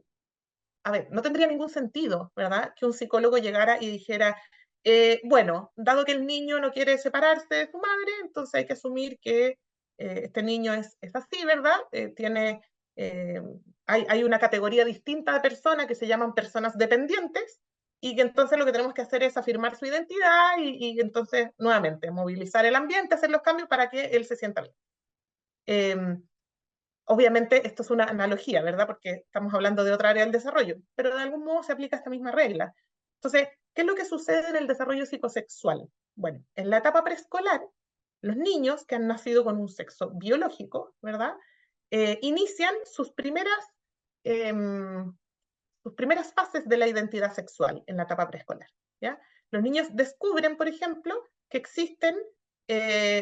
tendría ningún sentido, ¿verdad?, que un psicólogo llegara y dijera, bueno, dado que el niño no quiere separarse de su madre, entonces hay que asumir que este niño es así, ¿verdad? Hay una categoría distinta de personas que se llaman personas dependientes, y que entonces lo que tenemos que hacer es afirmar su identidad y entonces, nuevamente, movilizar el ambiente, hacer los cambios para que él se sienta bien. Obviamente esto es una analogía, ¿verdad? Porque estamos hablando de otra área del desarrollo, pero de algún modo se aplica esta misma regla. Entonces, ¿qué es lo que sucede en el desarrollo psicosexual? Bueno, en la etapa preescolar, los niños que han nacido con un sexo biológico, ¿verdad?, inician sus primeras fases de la identidad sexual en la etapa preescolar, ¿ya? Los niños descubren, por ejemplo, que existen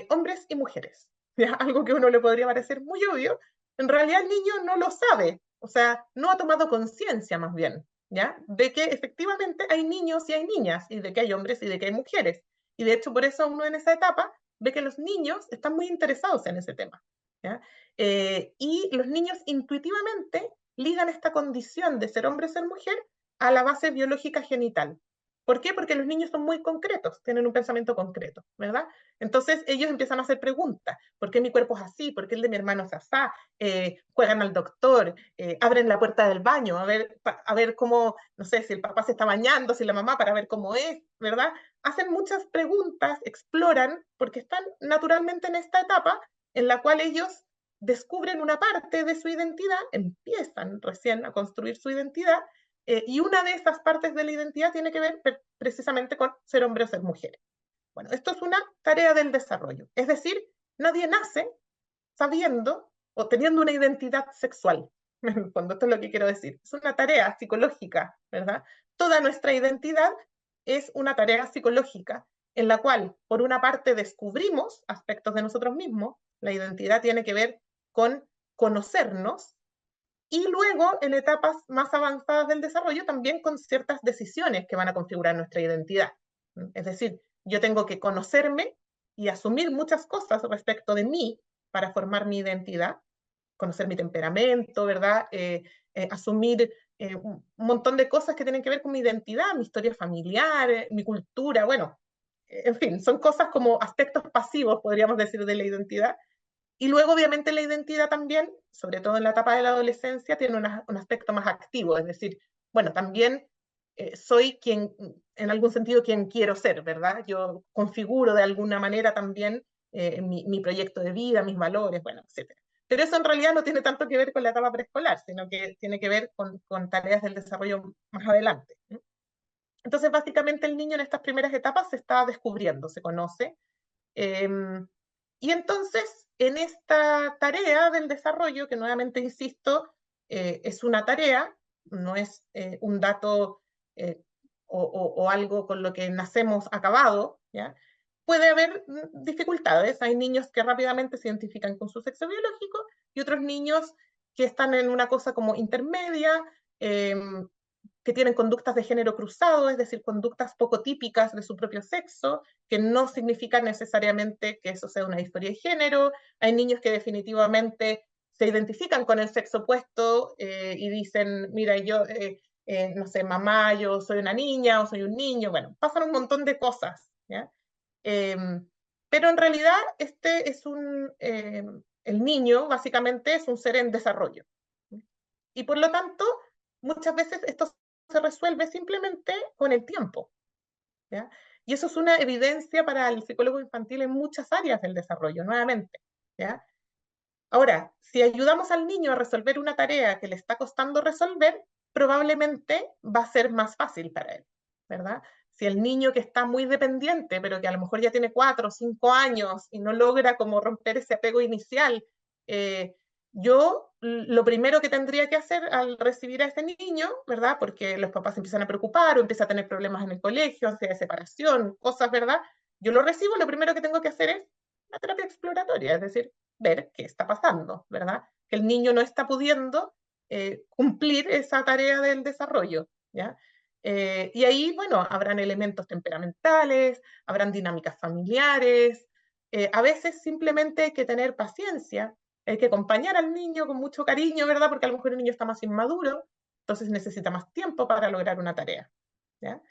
hombres y mujeres, ¿ya? Algo que a uno le podría parecer muy obvio, en realidad el niño no lo sabe, o sea, no ha tomado conciencia más bien, ¿ya? De que efectivamente hay niños y hay niñas, y de que hay hombres y de que hay mujeres. Y de hecho por eso uno en esa etapa ve que los niños están muy interesados en ese tema, ¿ya? Y los niños intuitivamente ligan esta condición de ser hombre o ser mujer a la base biológica genital. ¿Por qué? Porque los niños son muy concretos, tienen un pensamiento concreto, ¿verdad? Entonces ellos empiezan a hacer preguntas. ¿Por qué mi cuerpo es así? ¿Por qué el de mi hermano es así? Juegan al doctor, abren la puerta del baño a ver cómo, no sé, si el papá se está bañando, si la mamá, para ver cómo es, ¿verdad? Hacen muchas preguntas, exploran, porque están naturalmente en esta etapa en la cual ellos descubren una parte de su identidad, empiezan recién a construir su identidad, y una de esas partes de la identidad tiene que ver precisamente con ser hombre o ser mujer. Bueno, esto es una tarea del desarrollo, es decir, nadie nace sabiendo o teniendo una identidad sexual, cuando esto es lo que quiero decir. Es una tarea psicológica, ¿verdad? Toda nuestra identidad es una tarea psicológica en la cual, por una parte, descubrimos aspectos de nosotros mismos, la identidad tiene que ver con conocernos, y luego, en etapas más avanzadas del desarrollo, también con ciertas decisiones que van a configurar nuestra identidad. Es decir, yo tengo que conocerme y asumir muchas cosas respecto de mí para formar mi identidad, conocer mi temperamento, ¿verdad? Asumir un montón de cosas que tienen que ver con mi identidad, mi historia familiar, mi cultura, bueno, en fin, son cosas como aspectos pasivos, podríamos decir, de la identidad. Y luego, obviamente, la identidad también, sobre todo en la etapa de la adolescencia, tiene un aspecto más activo, es decir, bueno, también soy quien, en algún sentido, quien quiero ser, ¿verdad? Yo configuro de alguna manera también mi proyecto de vida, mis valores, bueno, etc. Pero eso en realidad no tiene tanto que ver con la etapa preescolar, sino que tiene que ver con tareas del desarrollo más adelante. Entonces, básicamente, el niño en estas primeras etapas se está descubriendo, se conoce. Eh, y entonces, en esta tarea del desarrollo, que nuevamente insisto, es una tarea, no es un dato o algo con lo que nacemos acabado, ¿ya? Puede haber dificultades. Hay niños que rápidamente se identifican con su sexo biológico y otros niños que están en una cosa como intermedia, que tienen conductas de género cruzado, es decir, conductas poco típicas de su propio sexo, que no significa necesariamente que eso sea una disforia de género. Hay niños que definitivamente se identifican con el sexo opuesto y dicen, mira, yo, no sé, mamá, yo soy una niña o soy un niño. Bueno, pasan un montón de cosas, ¿ya? Eh, pero en realidad este es el niño básicamente es un ser en desarrollo. Y por lo tanto, muchas veces esto se resuelve simplemente con el tiempo, ¿ya? Y eso es una evidencia para el psicólogo infantil en muchas áreas del desarrollo, nuevamente, ¿ya? Ahora, si ayudamos al niño a resolver una tarea que le está costando resolver, probablemente va a ser más fácil para él, ¿verdad? Si el niño que está muy dependiente, pero que a lo mejor ya tiene 4 o 5 años y no logra como romper ese apego inicial, yo lo primero que tendría que hacer al recibir a ese niño, ¿verdad? Porque los papás empiezan a preocupar o empiezan a tener problemas en el colegio, ansiedad de separación, cosas, ¿verdad? Yo lo recibo, lo primero que tengo que hacer es una terapia exploratoria, es decir, ver qué está pasando, ¿verdad? Que el niño no está pudiendo cumplir esa tarea del desarrollo, ¿ya? Y ahí, bueno, habrán elementos temperamentales, habrán dinámicas familiares, a veces simplemente hay que tener paciencia, hay que acompañar al niño con mucho cariño, ¿verdad? Porque a lo mejor el niño está más inmaduro, entonces necesita más tiempo para lograr una tarea, ¿ya?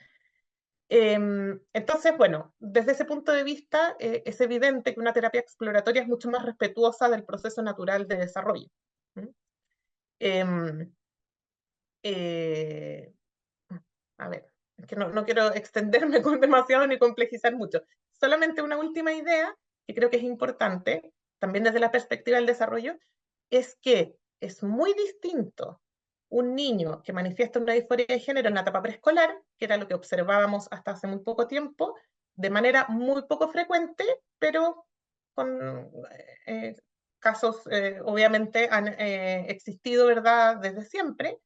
Entonces, bueno, desde ese punto de vista, es evidente que una terapia exploratoria es mucho más respetuosa del proceso natural de desarrollo. Eh, eh, a ver, es que no quiero extenderme con demasiado ni complejizar mucho. Solamente una última idea que creo que es importante, también desde la perspectiva del desarrollo, es que es muy distinto un niño que manifiesta una disforia de género en la etapa preescolar, que era lo que observábamos hasta hace muy poco tiempo, de manera muy poco frecuente, pero con casos obviamente han existido, ¿verdad?, desde siempre.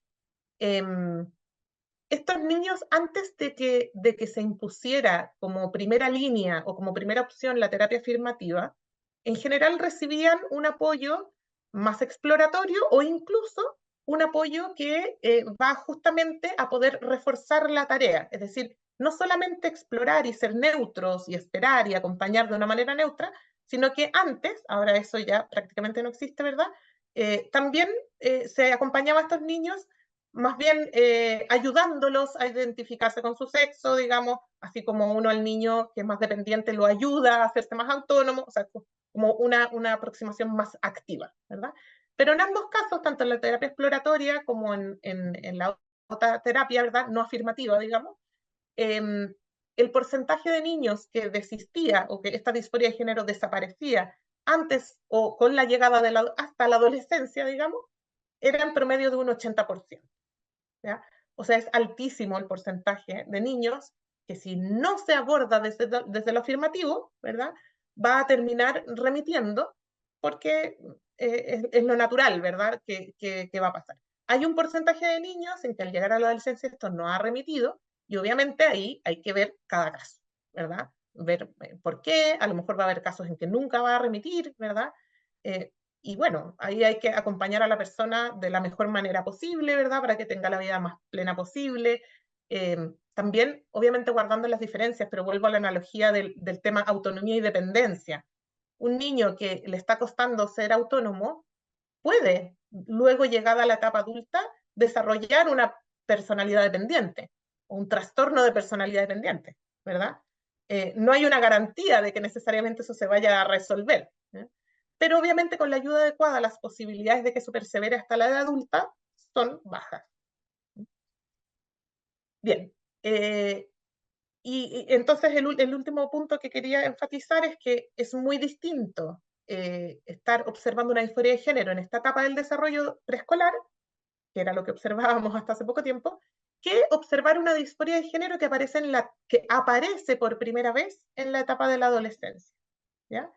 Estos niños, antes de que se impusiera como primera línea o como primera opción la terapia afirmativa, en general recibían un apoyo más exploratorio o incluso un apoyo que va justamente a poder reforzar la tarea. Es decir, no solamente explorar y ser neutros y esperar y acompañar de una manera neutra, sino que antes, ahora eso ya prácticamente no existe, ¿verdad? También se acompañaba a estos niños más bien ayudándolos a identificarse con su sexo, digamos, así como uno al niño que es más dependiente lo ayuda a hacerse más autónomo, o sea, como una aproximación más activa, ¿verdad? Pero en ambos casos, tanto en la terapia exploratoria como en la otra terapia, ¿verdad? No afirmativa, digamos, el porcentaje de niños que desistía o que esta disforia de género desaparecía antes o con la llegada hasta la adolescencia, digamos, era en promedio de un 80%. ¿Ya? O sea, es altísimo el porcentaje de niños que si no se aborda desde lo afirmativo, ¿verdad? Va a terminar remitiendo porque es lo natural, ¿verdad? Que va a pasar. Hay un porcentaje de niños en que al llegar a la adolescencia esto no ha remitido y obviamente ahí hay que ver cada caso, ¿verdad? Ver por qué, a lo mejor va a haber casos en que nunca va a remitir, ¿verdad? Y bueno, ahí hay que acompañar a la persona de la mejor manera posible, ¿verdad? Para que tenga la vida más plena posible. También, obviamente, guardando las diferencias, pero vuelvo a la analogía del tema autonomía y dependencia. Un niño que le está costando ser autónomo puede, luego llegada a la etapa adulta, desarrollar una personalidad dependiente o un trastorno de personalidad dependiente, ¿verdad? No hay una garantía de que necesariamente eso se vaya a resolver, ¿eh? Pero obviamente con la ayuda adecuada las posibilidades de que eso persevere hasta la edad adulta son bajas. Bien, y entonces el último punto que quería enfatizar es que es muy distinto estar observando una disforia de género en esta etapa del desarrollo preescolar, que era lo que observábamos hasta hace poco tiempo, que observar una disforia de género que aparece por primera vez en la etapa de la adolescencia, ¿ya?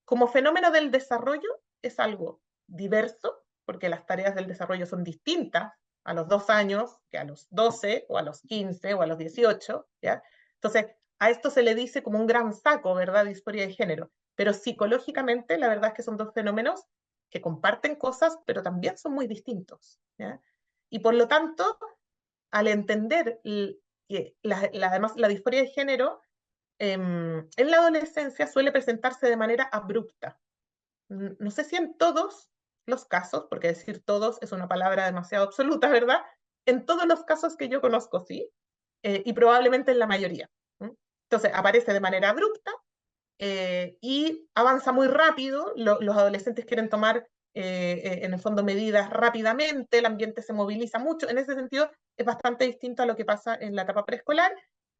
Como fenómeno del desarrollo es algo diverso, porque las tareas del desarrollo son distintas a los 2 años que a los 12 o a los 15 o a los 18, ¿ya? Entonces, a esto se le dice como un gran saco, ¿verdad? Disforia de género. Pero psicológicamente, la verdad es que son dos fenómenos que comparten cosas, pero también son muy distintos, ¿ya? Y por lo tanto, al entender que además la disforia de género en la adolescencia suele presentarse de manera abrupta. No sé si en todos los casos, porque decir todos es una palabra demasiado absoluta, ¿verdad? En todos los casos que yo conozco, sí, y probablemente en la mayoría. Entonces, aparece de manera abrupta y avanza muy rápido. Los adolescentes quieren tomar, en el fondo, medidas rápidamente, el ambiente se moviliza mucho. En ese sentido, es bastante distinto a lo que pasa en la etapa preescolar.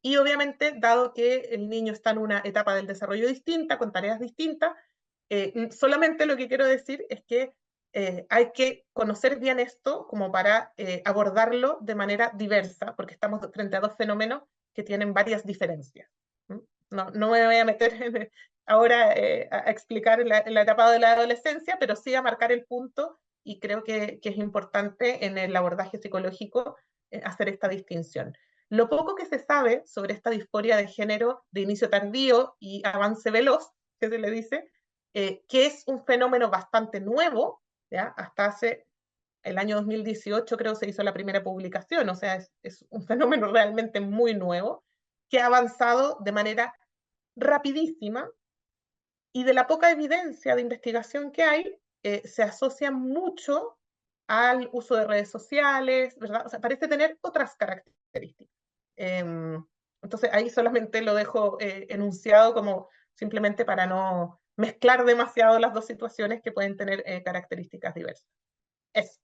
Y obviamente, dado que el niño está en una etapa del desarrollo distinta, con tareas distintas, solamente lo que quiero decir es que hay que conocer bien esto como para abordarlo de manera diversa, porque estamos frente a dos fenómenos que tienen varias diferencias. No me voy a meter ahora a explicar la etapa de la adolescencia, pero sí a marcar el punto y creo que es importante en el abordaje psicológico hacer esta distinción. Lo poco que se sabe sobre esta disforia de género de inicio tardío y avance veloz, que se le dice, que es un fenómeno bastante nuevo, ¿ya? Hasta hace el año 2018 creo se hizo la primera publicación, o sea, es un fenómeno realmente muy nuevo, que ha avanzado de manera rapidísima y de la poca evidencia de investigación que hay, se asocia mucho al uso de redes sociales, ¿verdad? O sea, parece tener otras características. Entonces ahí solamente lo dejo enunciado como simplemente para no mezclar demasiado las dos situaciones que pueden tener características diversas. Eso.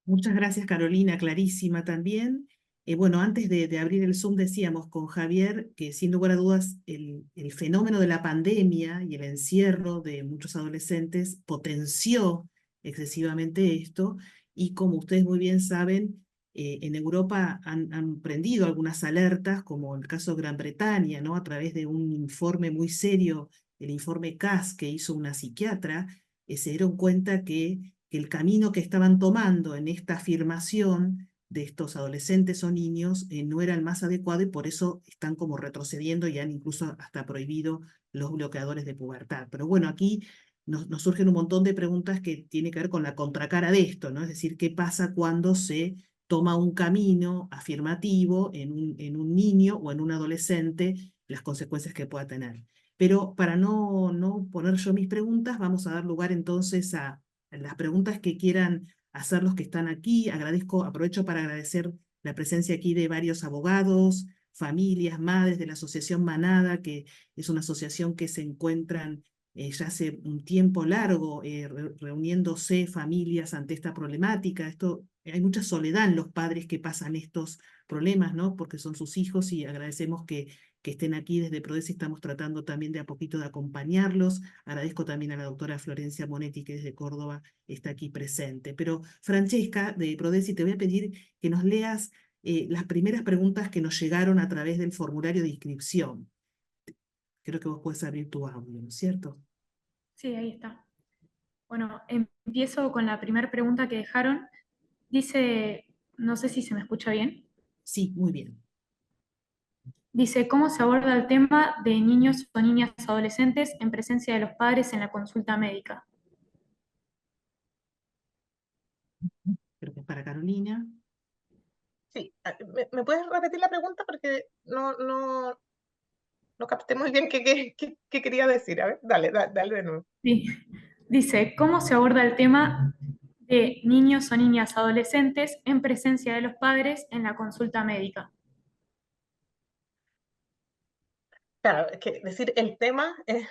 Muchas gracias, Carolina, clarísima también. Bueno, antes de abrir el Zoom decíamos con Javier que sin lugar a dudas el fenómeno de la pandemia y el encierro de muchos adolescentes potenció excesivamente esto y como ustedes muy bien saben, en Europa han prendido algunas alertas, como el caso de Gran Bretaña, ¿no? A través de un informe muy serio, el informe CAS que hizo una psiquiatra, se dieron cuenta que el camino que estaban tomando en esta afirmación de estos adolescentes o niños no era el más adecuado y por eso están como retrocediendo y han incluso hasta prohibido los bloqueadores de pubertad. Pero bueno, aquí nos surgen un montón de preguntas que tienen que ver con la contracara de esto, ¿no? Es decir, ¿qué pasa cuando se toma un camino afirmativo en un niño o en un adolescente, las consecuencias que pueda tener? Pero para no poner yo mis preguntas, vamos a dar lugar entonces a las preguntas que quieran hacer los que están aquí. Aprovecho para agradecer la presencia aquí de varios abogados, familias, madres de la Asociación Manada, que es una asociación que se encuentran ya hace un tiempo largo reuniéndose familias ante esta problemática. Hay mucha soledad en los padres que pasan estos problemas, ¿no? Porque son sus hijos y agradecemos que estén aquí desde Prodesi, estamos tratando también de a poquito de acompañarlos. Agradezco también a la doctora Florencia Monetti, que desde Córdoba está aquí presente. Pero Francesca, de Prodesi, te voy a pedir que nos leas las primeras preguntas que nos llegaron a través del formulario de inscripción. Creo que vos puedes abrir tu audio, ¿no es cierto? Sí, ahí está. Bueno, empiezo con la primera pregunta que dejaron. Dice, no sé si se me escucha bien. Sí, muy bien. Dice, ¿cómo se aborda el tema de niños o niñas adolescentes en presencia de los padres en la consulta médica? Creo que es para Carolina. Sí, ¿me puedes repetir la pregunta? Porque no capté muy bien qué quería decir. A ver, dale de nuevo. Sí. Dice, ¿cómo se aborda el tema de niños o niñas adolescentes en presencia de los padres en la consulta médica? Claro, es que decir el tema es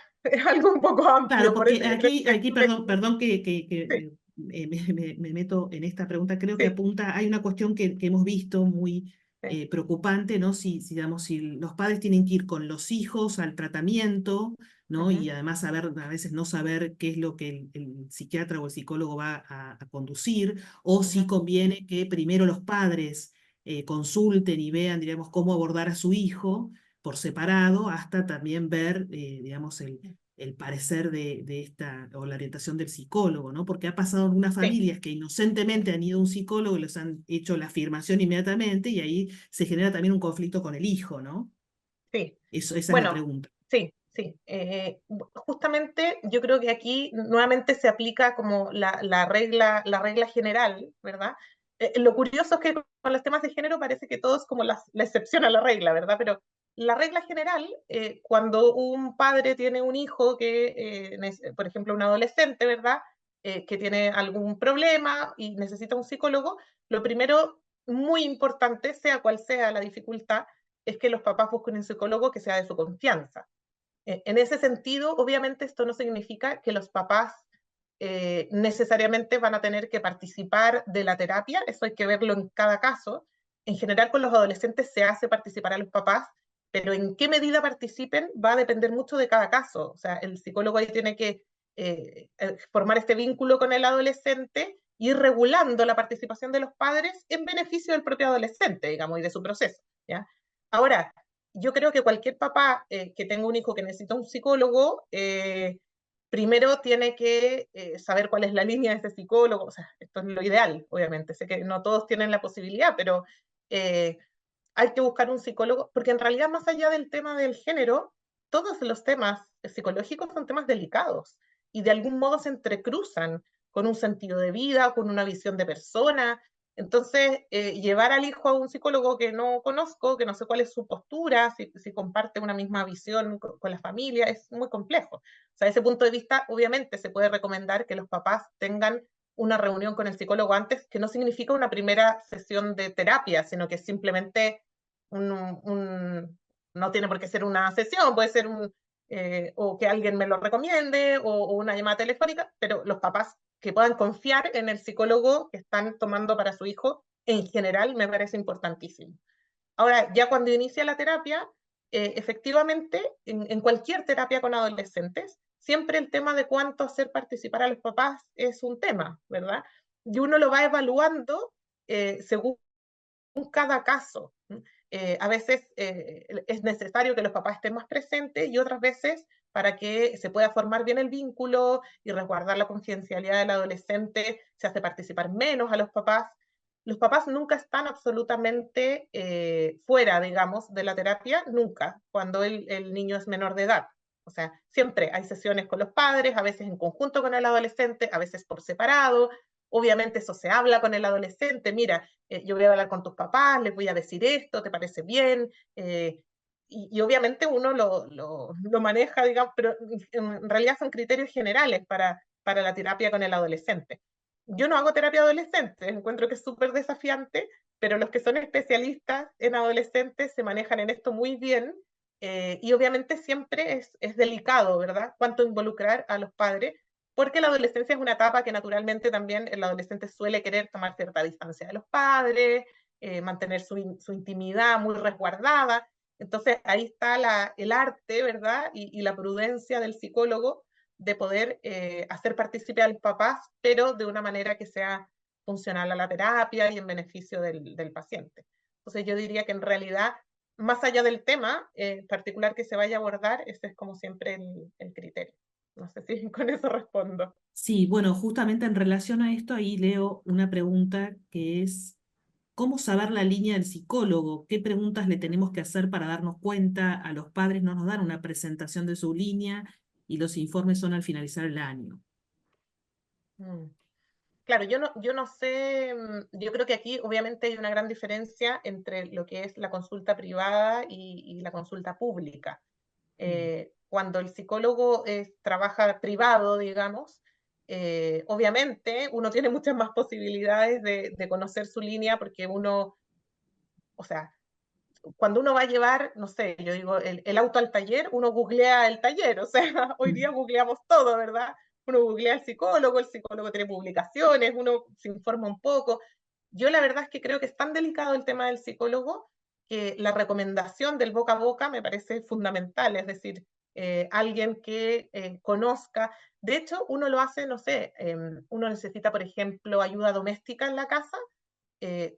algo un poco Claro, amplio, por porque eso aquí perdón que sí, me meto en esta pregunta, creo que sí, apunta, hay una cuestión que hemos visto muy sí. preocupante, ¿no? Digamos, si los padres tienen que ir con los hijos al tratamiento, ¿no? Ujú, Y además a veces no saber qué es lo que el psiquiatra o el psicólogo va a conducir, o si ujú. conviene que primero los padres consulten y vean, digamos, cómo abordar a su hijo por separado, hasta también ver, digamos, el parecer de esta, o la orientación del psicólogo, ¿no? Porque ha pasado en algunas Sí, familias que inocentemente han ido a un psicólogo y les han hecho la afirmación inmediatamente y ahí se genera también un conflicto con el hijo, ¿no? sí. Esa es la Bueno, pregunta. sí, sí. Justamente yo creo que aquí nuevamente se aplica como la regla general, ¿verdad? Lo curioso es que con los temas de género parece que todo es como la excepción a la regla, ¿verdad? Pero la regla general, cuando un padre tiene un hijo que, por ejemplo, un adolescente, ¿verdad? Que tiene algún problema y necesita un psicólogo, lo primero, muy importante, sea cual sea la dificultad, es que los papás busquen un psicólogo que sea de su confianza. En ese sentido, obviamente esto no significa que los papás necesariamente van a tener que participar de la terapia, eso hay que verlo en cada caso. En general con los adolescentes se hace participar a los papás, pero en qué medida participen va a depender mucho de cada caso. O sea, el psicólogo ahí tiene que formar este vínculo con el adolescente, ir regulando la participación de los padres en beneficio del propio adolescente, digamos, y de su proceso, ¿ya? Ahora, yo creo que cualquier papá que tenga un hijo que necesita un psicólogo, primero tiene que saber cuál es la línea de ese psicólogo. O sea, esto es lo ideal, obviamente. Sé que no todos tienen la posibilidad, pero eh, hay que buscar un psicólogo, porque en realidad, más allá del tema del género, todos los temas psicológicos son temas delicados y de algún modo se entrecruzan con un sentido de vida, con una visión de persona. Entonces, llevar al hijo a un psicólogo que no conozco, que no sé cuál es su postura, si comparte una misma visión con la familia, es muy complejo. O sea, desde ese punto de vista, obviamente se puede recomendar que los papás tengan una reunión con el psicólogo antes, que no significa una primera sesión de terapia, sino que simplemente no tiene por qué ser una sesión, puede ser o que alguien me lo recomiende o una llamada telefónica, pero los papás que puedan confiar en el psicólogo que están tomando para su hijo, en general me parece importantísimo. Ahora, ya cuando inicia la terapia, efectivamente, en cualquier terapia con adolescentes, siempre el tema de cuánto hacer participar a los papás es un tema, ¿verdad? Y uno lo va evaluando según cada caso. A veces es necesario que los papás estén más presentes y otras veces para que se pueda formar bien el vínculo y resguardar la confidencialidad del adolescente se hace participar menos a los papás. los papás nunca están absolutamente fuera, digamos, de la terapia, nunca, cuando el niño es menor de edad. O sea, siempre hay sesiones con los padres, a veces en conjunto con el adolescente, a veces por separado. Obviamente eso se habla con el adolescente, mira, yo voy a hablar con tus papás, les voy a decir esto, ¿te parece bien? Y obviamente uno lo maneja, digamos, pero en realidad son criterios generales para la terapia con el adolescente. Yo no hago terapia adolescente, encuentro que es súper desafiante, pero los que son especialistas en adolescentes se manejan en esto muy bien, y obviamente siempre es delicado, ¿verdad? Cuánto involucrar a los padres, porque la adolescencia es una etapa que naturalmente también el adolescente suele querer tomar cierta distancia de los padres, mantener su intimidad muy resguardada. Entonces ahí está el arte, ¿verdad? Y la prudencia del psicólogo de poder hacer partícipe a los papás, pero de una manera que sea funcional a la terapia y en beneficio del paciente. Entonces yo diría que en realidad, más allá del tema particular que se vaya a abordar, ese es como siempre el criterio. No sé si con eso respondo. Sí, bueno, justamente en relación a esto, ahí leo una pregunta que es, ¿cómo saber la línea del psicólogo? ¿Qué preguntas le tenemos que hacer para darnos cuenta? A los padres no nos dan una presentación de su línea y los informes son al finalizar el año. Mm. Claro, yo no sé, yo creo que aquí obviamente hay una gran diferencia entre lo que es la consulta privada y la consulta pública. Cuando el psicólogo trabaja privado, digamos, obviamente uno tiene muchas más posibilidades de conocer su línea porque uno, o sea, cuando uno va a llevar, no sé, yo digo, el auto al taller, uno googlea el taller, o sea, hoy día googleamos todo, ¿verdad? Uno googlea al psicólogo, el psicólogo tiene publicaciones, uno se informa un poco. Yo la verdad es que creo que es tan delicado el tema del psicólogo que la recomendación del boca a boca me parece fundamental, es decir, alguien que conozca. De hecho, uno lo hace, no sé, uno necesita, por ejemplo, ayuda doméstica en la casa,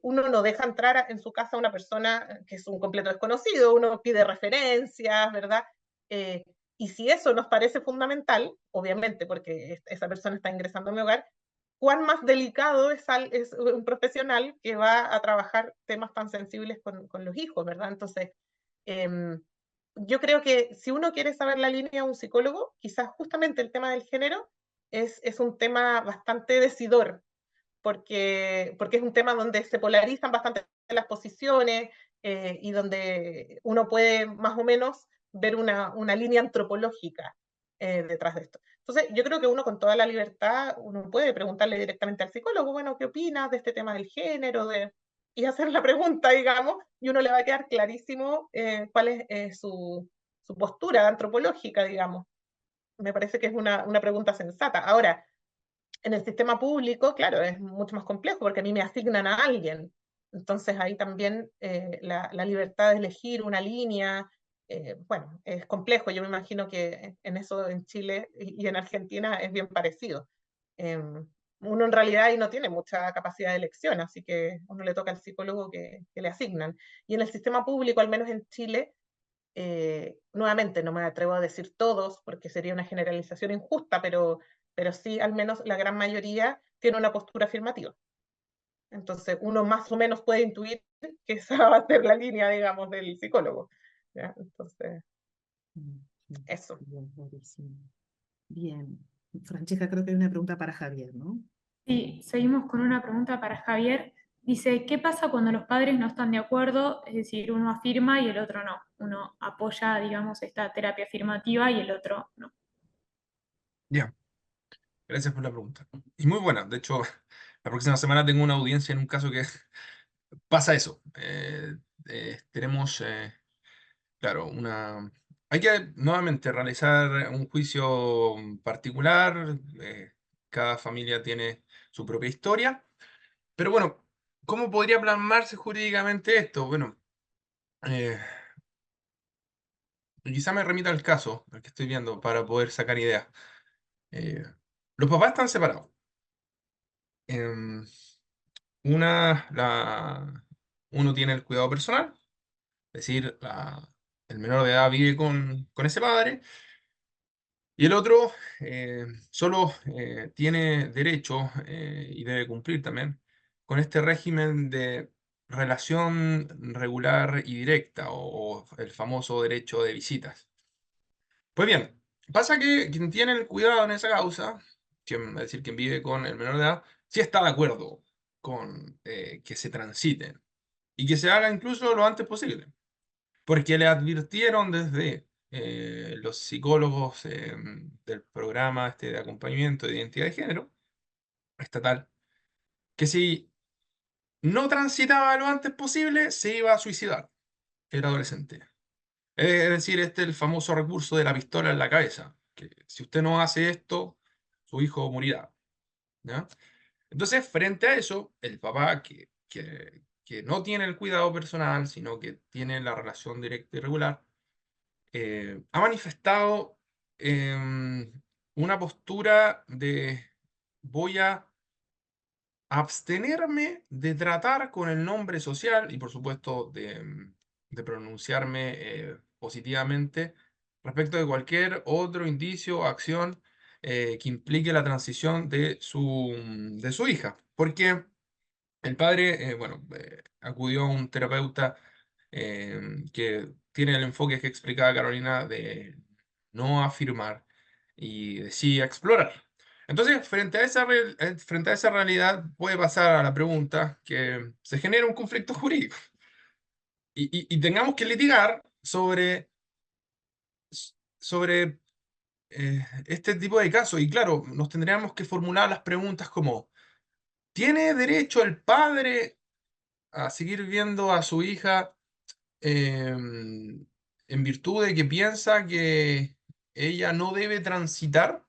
uno no deja entrar en su casa a una persona que es un completo desconocido, uno pide referencias, ¿verdad? Eh, y si eso nos parece fundamental, obviamente, porque esa persona está ingresando a mi hogar, ¿cuán más delicado es un profesional que va a trabajar temas tan sensibles con los hijos, ¿verdad? Entonces, eh, yo creo que si uno quiere saber la línea de un psicólogo, quizás justamente el tema del género es un tema bastante decidor, porque es un tema donde se polarizan bastante las posiciones y donde uno puede más o menos ver una línea antropológica detrás de esto. Entonces, yo creo que uno con toda la libertad, uno puede preguntarle directamente al psicólogo, bueno, ¿qué opinas de este tema del género? Y hacer la pregunta, digamos, y uno le va a quedar clarísimo cuál es su postura antropológica, digamos. Me parece que es una pregunta sensata. Ahora, en el sistema público, claro, es mucho más complejo porque a mí me asignan a alguien. Entonces ahí también la libertad de elegir una línea, bueno, es complejo. Yo me imagino que en eso en Chile y en Argentina es bien parecido. Eh, Uno en realidad ahí no tiene mucha capacidad de elección, así que uno le toca al psicólogo que le asignan. Y en el sistema público, al menos en Chile, nuevamente no me atrevo a decir todos porque sería una generalización injusta, pero sí al menos la gran mayoría tiene una postura afirmativa. Entonces uno más o menos puede intuir que esa va a ser la línea, digamos, del psicólogo. ¿Ya? Entonces, eso. Bien, buenísimo. Bien. Francesca, creo que hay una pregunta para Javier, ¿no? Sí, seguimos con una pregunta para Javier. Dice, ¿qué pasa cuando los padres no están de acuerdo? Es decir, uno afirma y el otro no. Uno apoya, digamos, esta terapia afirmativa y el otro no. Ya, gracias por la pregunta. Y muy buena. De hecho, la próxima semana tengo una audiencia en un caso que pasa eso. Tenemos, claro, hay que nuevamente realizar un juicio particular. Cada familia tiene su propia historia. Pero bueno, ¿cómo podría plasmarse jurídicamente esto? Bueno, eh, quizá me remita al caso, al que estoy viendo, para poder sacar ideas. Eh, los papás están separados. Em, uno tiene el cuidado personal, es decir, el menor de edad vive con ese padre, y el otro solo tiene derecho y debe cumplir también con este régimen de relación regular y directa, o el famoso derecho de visitas. Pues bien, pasa que quien tiene el cuidado en esa causa, es decir, quien vive con el menor de edad, sí está de acuerdo con que se transiten y que se haga incluso lo antes posible, porque le advirtieron desde los psicólogos del programa este de acompañamiento de identidad de género estatal, que si no transitaba lo antes posible, se iba a suicidar el adolescente. Es decir, este es el famoso recurso de la pistola en la cabeza, que si usted no hace esto, su hijo morirá, ¿ya? Entonces, frente a eso, el papá que no tiene el cuidado personal, sino que tiene la relación directa y regular, ha manifestado una postura de voy a abstenerme de tratar con el nombre social y por supuesto de pronunciarme positivamente respecto de cualquier otro indicio o acción que implique la transición de su hija. Porque el padre, acudió a un terapeuta que tiene el enfoque que explicaba Carolina de no afirmar y de sí explorar. Entonces, frente a esa realidad, puede pasar a la pregunta que se genera un conflicto jurídico y tengamos que litigar sobre este tipo de casos. Y claro, nos tendríamos que formular las preguntas como, ¿tiene derecho el padre a seguir viendo a su hija en virtud de que piensa que ella no debe transitar?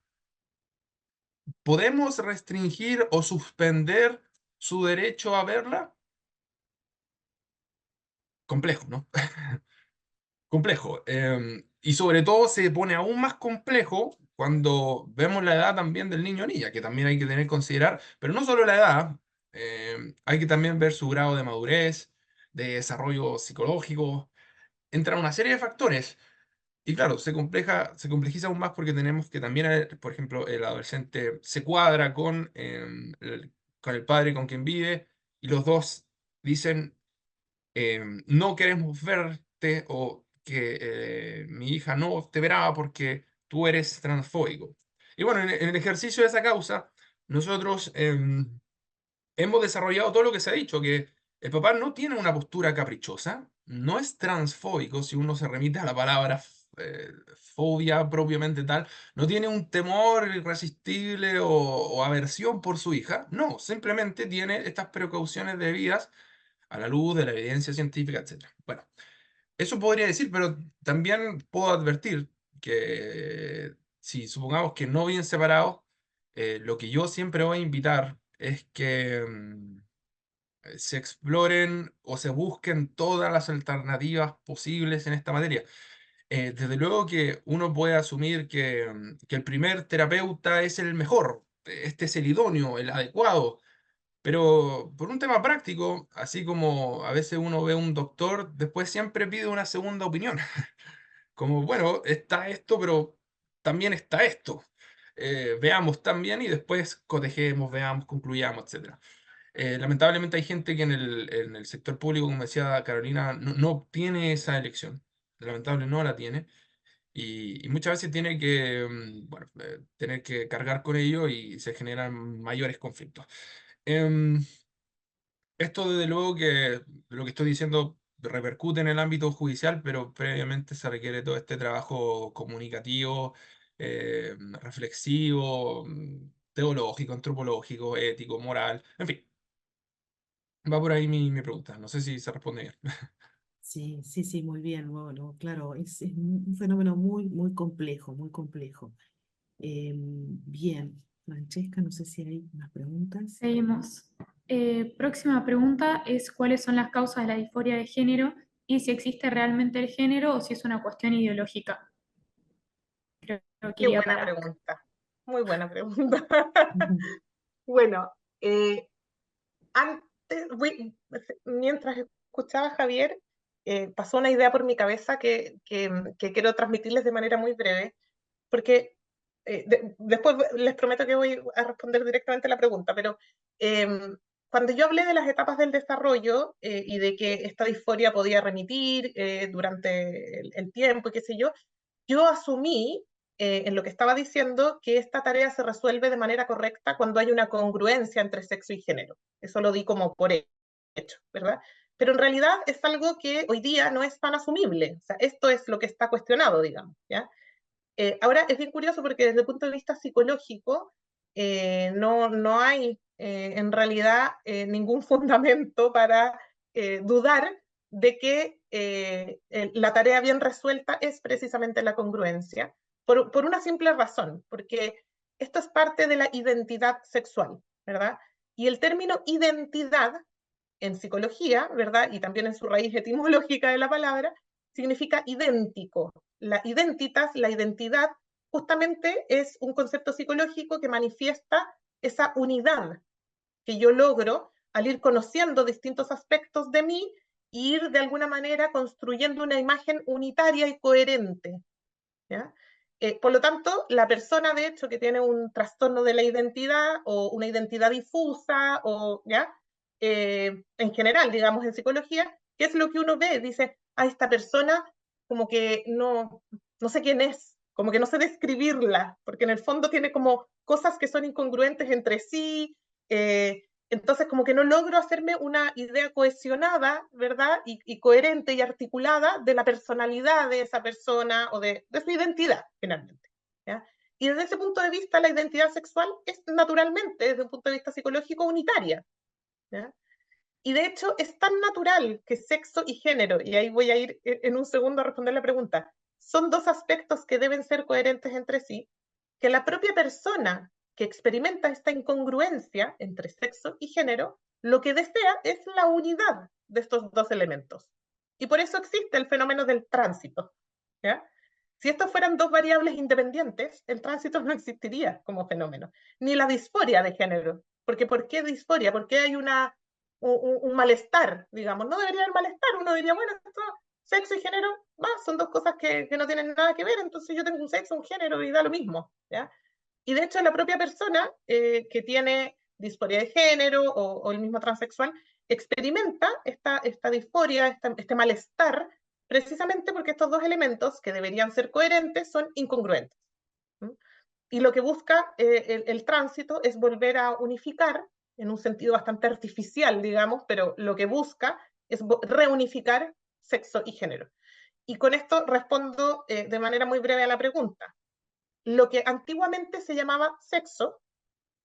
¿Podemos restringir o suspender su derecho a verla? Complejo, ¿no? Complejo. Y sobre todo se pone aún más complejo cuando vemos la edad también del niño o niña, que también hay que tener que considerar, pero no solo la edad, hay que también ver su grado de madurez, de desarrollo psicológico, entran una serie de factores. Y claro, se complejiza aún más porque tenemos que también, por ejemplo, el adolescente se cuadra con el padre con quien vive y los dos dicen, no queremos verte o que mi hija no te verá porque tú eres transfóbico. Y bueno, en el ejercicio de esa causa, nosotros hemos desarrollado todo lo que se ha dicho, que el papá no tiene una postura caprichosa, no es transfóbico, si uno se remite a la palabra fobia propiamente tal, no tiene un temor irresistible o aversión por su hija, no, simplemente tiene estas precauciones debidas a la luz de la evidencia científica, etc. Bueno, eso podría decir, pero también puedo advertir que si supongamos que no bien separados, lo que yo siempre voy a invitar es que se exploren o se busquen todas las alternativas posibles en esta materia. Desde luego que uno puede asumir que el primer terapeuta es el mejor, este es el idóneo, el adecuado, pero por un tema práctico, así como a veces uno ve a un doctor, después siempre pide una segunda opinión. Como, bueno, está esto, pero también está esto. Veamos también y después cotejemos, veamos, concluyamos, etcétera. Lamentablemente hay gente que en el sector público, como decía Carolina, no tiene esa elección. Lamentable no la tiene. Y muchas veces tiene que, tener que cargar con ello y se generan mayores conflictos. Em, Esto desde luego que lo que estoy diciendo repercute en el ámbito judicial, pero previamente se requiere todo este trabajo comunicativo, reflexivo, teológico, antropológico, ético, moral, en fin. Va por ahí mi pregunta. No sé si se responde bien. Sí, sí, sí, muy bien. Bueno, claro, es un fenómeno muy, muy complejo, muy complejo. Bien, Francesca, no sé si hay más preguntas. Seguimos. Próxima pregunta es ¿cuáles son las causas de la disforia de género y si existe realmente el género o si es una cuestión ideológica? Creo que Qué iría buena para... pregunta. Muy buena pregunta. Ujú. Bueno, antes, mientras escuchaba a Javier, pasó una idea por mi cabeza que quiero transmitirles de manera muy breve, porque después les prometo que voy a responder directamente a la pregunta, pero cuando yo hablé de las etapas del desarrollo y de que esta disforia podía remitir durante el tiempo y qué sé yo asumí en lo que estaba diciendo que esta tarea se resuelve de manera correcta cuando hay una congruencia entre sexo y género. Eso lo di como por hecho, ¿verdad? Pero en realidad es algo que hoy día no es tan asumible. O sea, esto es lo que está cuestionado, digamos, ¿ya? Ahora es bien curioso porque desde el punto de vista psicológico no hay en realidad ningún fundamento para dudar de que la tarea bien resuelta es precisamente la congruencia, por una simple razón, porque esto es parte de la identidad sexual, ¿verdad? Y el término identidad en psicología, ¿verdad? Y también en su raíz etimológica de la palabra, significa idéntico. La identitas, la identidad, justamente es un concepto psicológico que manifiesta esa unidad que yo logro al ir conociendo distintos aspectos de mí e ir de alguna manera construyendo una imagen unitaria y coherente, ¿ya? Por lo tanto, la persona, de hecho, que tiene un trastorno de la identidad o una identidad difusa, o, ¿ya? En general, digamos, en psicología, ¿qué es lo que uno ve? Dice, a esta persona como que no sé quién es, como que no sé describirla, porque en el fondo tiene como cosas que son incongruentes entre sí, entonces como que no logro hacerme una idea cohesionada, ¿verdad? Y coherente y articulada de la personalidad de esa persona o de su identidad, finalmente, ¿ya? Y desde ese punto de vista, la identidad sexual es naturalmente, desde un punto de vista psicológico, unitaria, ¿ya? Y de hecho es tan natural que sexo y género, y ahí voy a ir en un segundo a responder la pregunta, son dos aspectos que deben ser coherentes entre sí, que la propia persona que experimenta esta incongruencia entre sexo y género, lo que desea es la unidad de estos dos elementos. Y por eso existe el fenómeno del tránsito, ¿ya? Si estos fueran dos variables independientes, el tránsito no existiría como fenómeno, ni la disforia de género. Porque ¿por qué disforia? Porque hay un malestar, digamos. No debería haber malestar, uno diría, bueno, esto, sexo y género, son dos cosas que no tienen nada que ver, entonces yo tengo un sexo, un género y da lo mismo, ¿ya? Y de hecho la propia persona que tiene disforia de género o el mismo transexual experimenta esta disforia, este malestar, precisamente porque estos dos elementos que deberían ser coherentes son incongruentes. Y lo que busca el tránsito es volver a unificar, en un sentido bastante artificial, digamos, pero lo que busca es reunificar sexo y género. Y con esto respondo de manera muy breve a la pregunta. Lo que antiguamente se llamaba sexo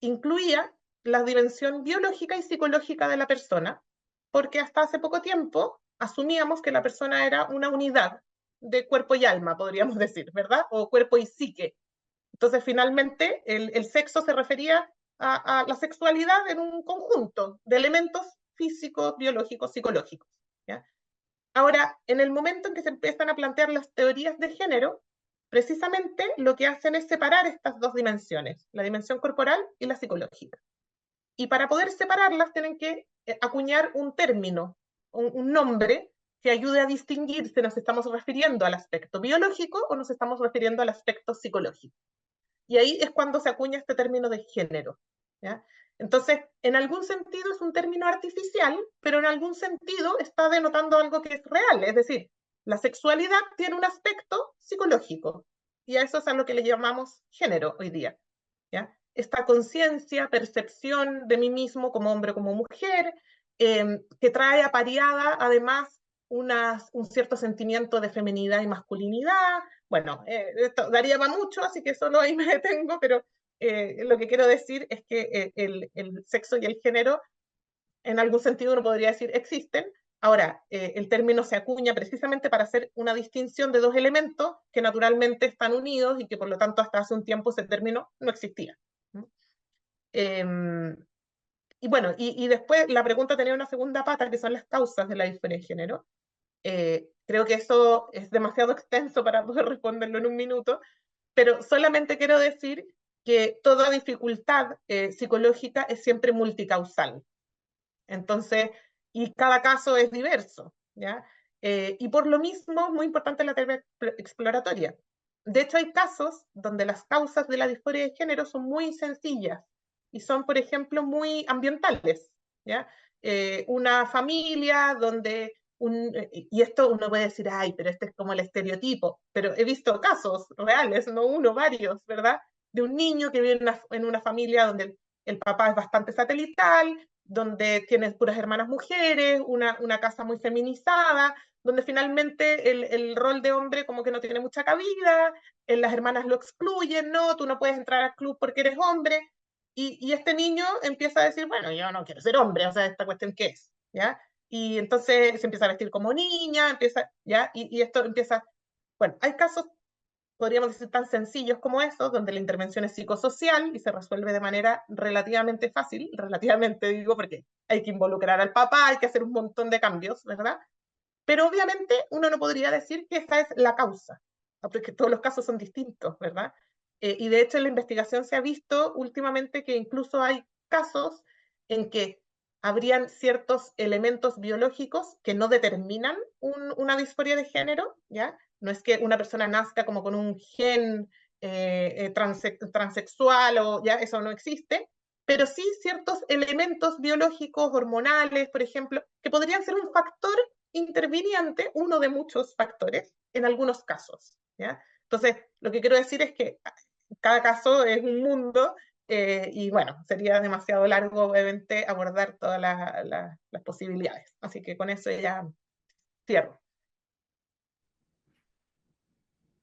incluía la dimensión biológica y psicológica de la persona, porque hasta hace poco tiempo asumíamos que la persona era una unidad de cuerpo y alma, podríamos decir, ¿verdad? O cuerpo y psique. Entonces, finalmente, el sexo se refería a la sexualidad en un conjunto de elementos físicos, biológicos, psicológicos, ¿ya? Ahora, en el momento en que se empiezan a plantear las teorías de género, precisamente lo que hacen es separar estas dos dimensiones, la dimensión corporal y la psicológica. Y para poder separarlas tienen que acuñar un término, un nombre que ayude a distinguir si nos estamos refiriendo al aspecto biológico o nos estamos refiriendo al aspecto psicológico. Y ahí es cuando se acuña este término de género, ¿ya? Entonces, en algún sentido es un término artificial, pero en algún sentido está denotando algo que es real. Es decir, la sexualidad tiene un aspecto psicológico, y a eso es a lo que le llamamos género hoy día, ¿ya? Esta conciencia, percepción de mí mismo como hombre o como mujer, que trae apareada además un cierto sentimiento de feminidad y masculinidad. Bueno, esto daría para mucho, así que solo ahí me detengo, pero lo que quiero decir es que el sexo y el género, en algún sentido uno podría decir, existen. Ahora, el término se acuña precisamente para hacer una distinción de dos elementos que naturalmente están unidos y que por lo tanto hasta hace un tiempo ese término no existía. Y bueno, y después la pregunta tenía una segunda pata, que son las causas de la disforia de género. Creo que eso es demasiado extenso para poder responderlo en un minuto, pero solamente quiero decir que toda dificultad psicológica es siempre multicausal. Entonces, y cada caso es diverso, ¿ya? Y por lo mismo es muy importante la terapia exploratoria. De hecho, hay casos donde las causas de la disforia de género son muy sencillas y son, por ejemplo, muy ambientales. ¿ya? Una familia donde, y esto uno puede decir, ay, pero este es como el estereotipo, pero he visto casos reales, no uno, varios, ¿verdad? De un niño que vive en una familia donde el papá es bastante satelital, donde tiene puras hermanas mujeres, una casa muy feminizada, donde finalmente el rol de hombre como que no tiene mucha cabida, las hermanas lo excluyen, no, tú no puedes entrar al club porque eres hombre, y este niño empieza a decir, bueno, yo no quiero ser hombre, o sea, esta cuestión qué es, ¿ya? Y entonces se empieza a vestir como niña, empieza, ¿ya? Y esto empieza, bueno, hay casos, podríamos decir, tan sencillos como esos, donde la intervención es psicosocial y se resuelve de manera relativamente fácil, relativamente digo, porque hay que involucrar al papá, hay que hacer un montón de cambios, ¿verdad? Pero obviamente uno no podría decir que esa es la causa, porque todos los casos son distintos, ¿verdad? Y de hecho en la investigación se ha visto últimamente que incluso hay casos en que habrían ciertos elementos biológicos que no determinan una disforia de género, ¿ya? No es que una persona nazca como con un gen transexual, o ya eso no existe, pero sí ciertos elementos biológicos, hormonales, por ejemplo, que podrían ser un factor interviniente, uno de muchos factores, en algunos casos, ¿ya? Entonces, lo que quiero decir es que cada caso es un mundo, y bueno, sería demasiado largo obviamente abordar todas las posibilidades. Así que con eso ya cierro.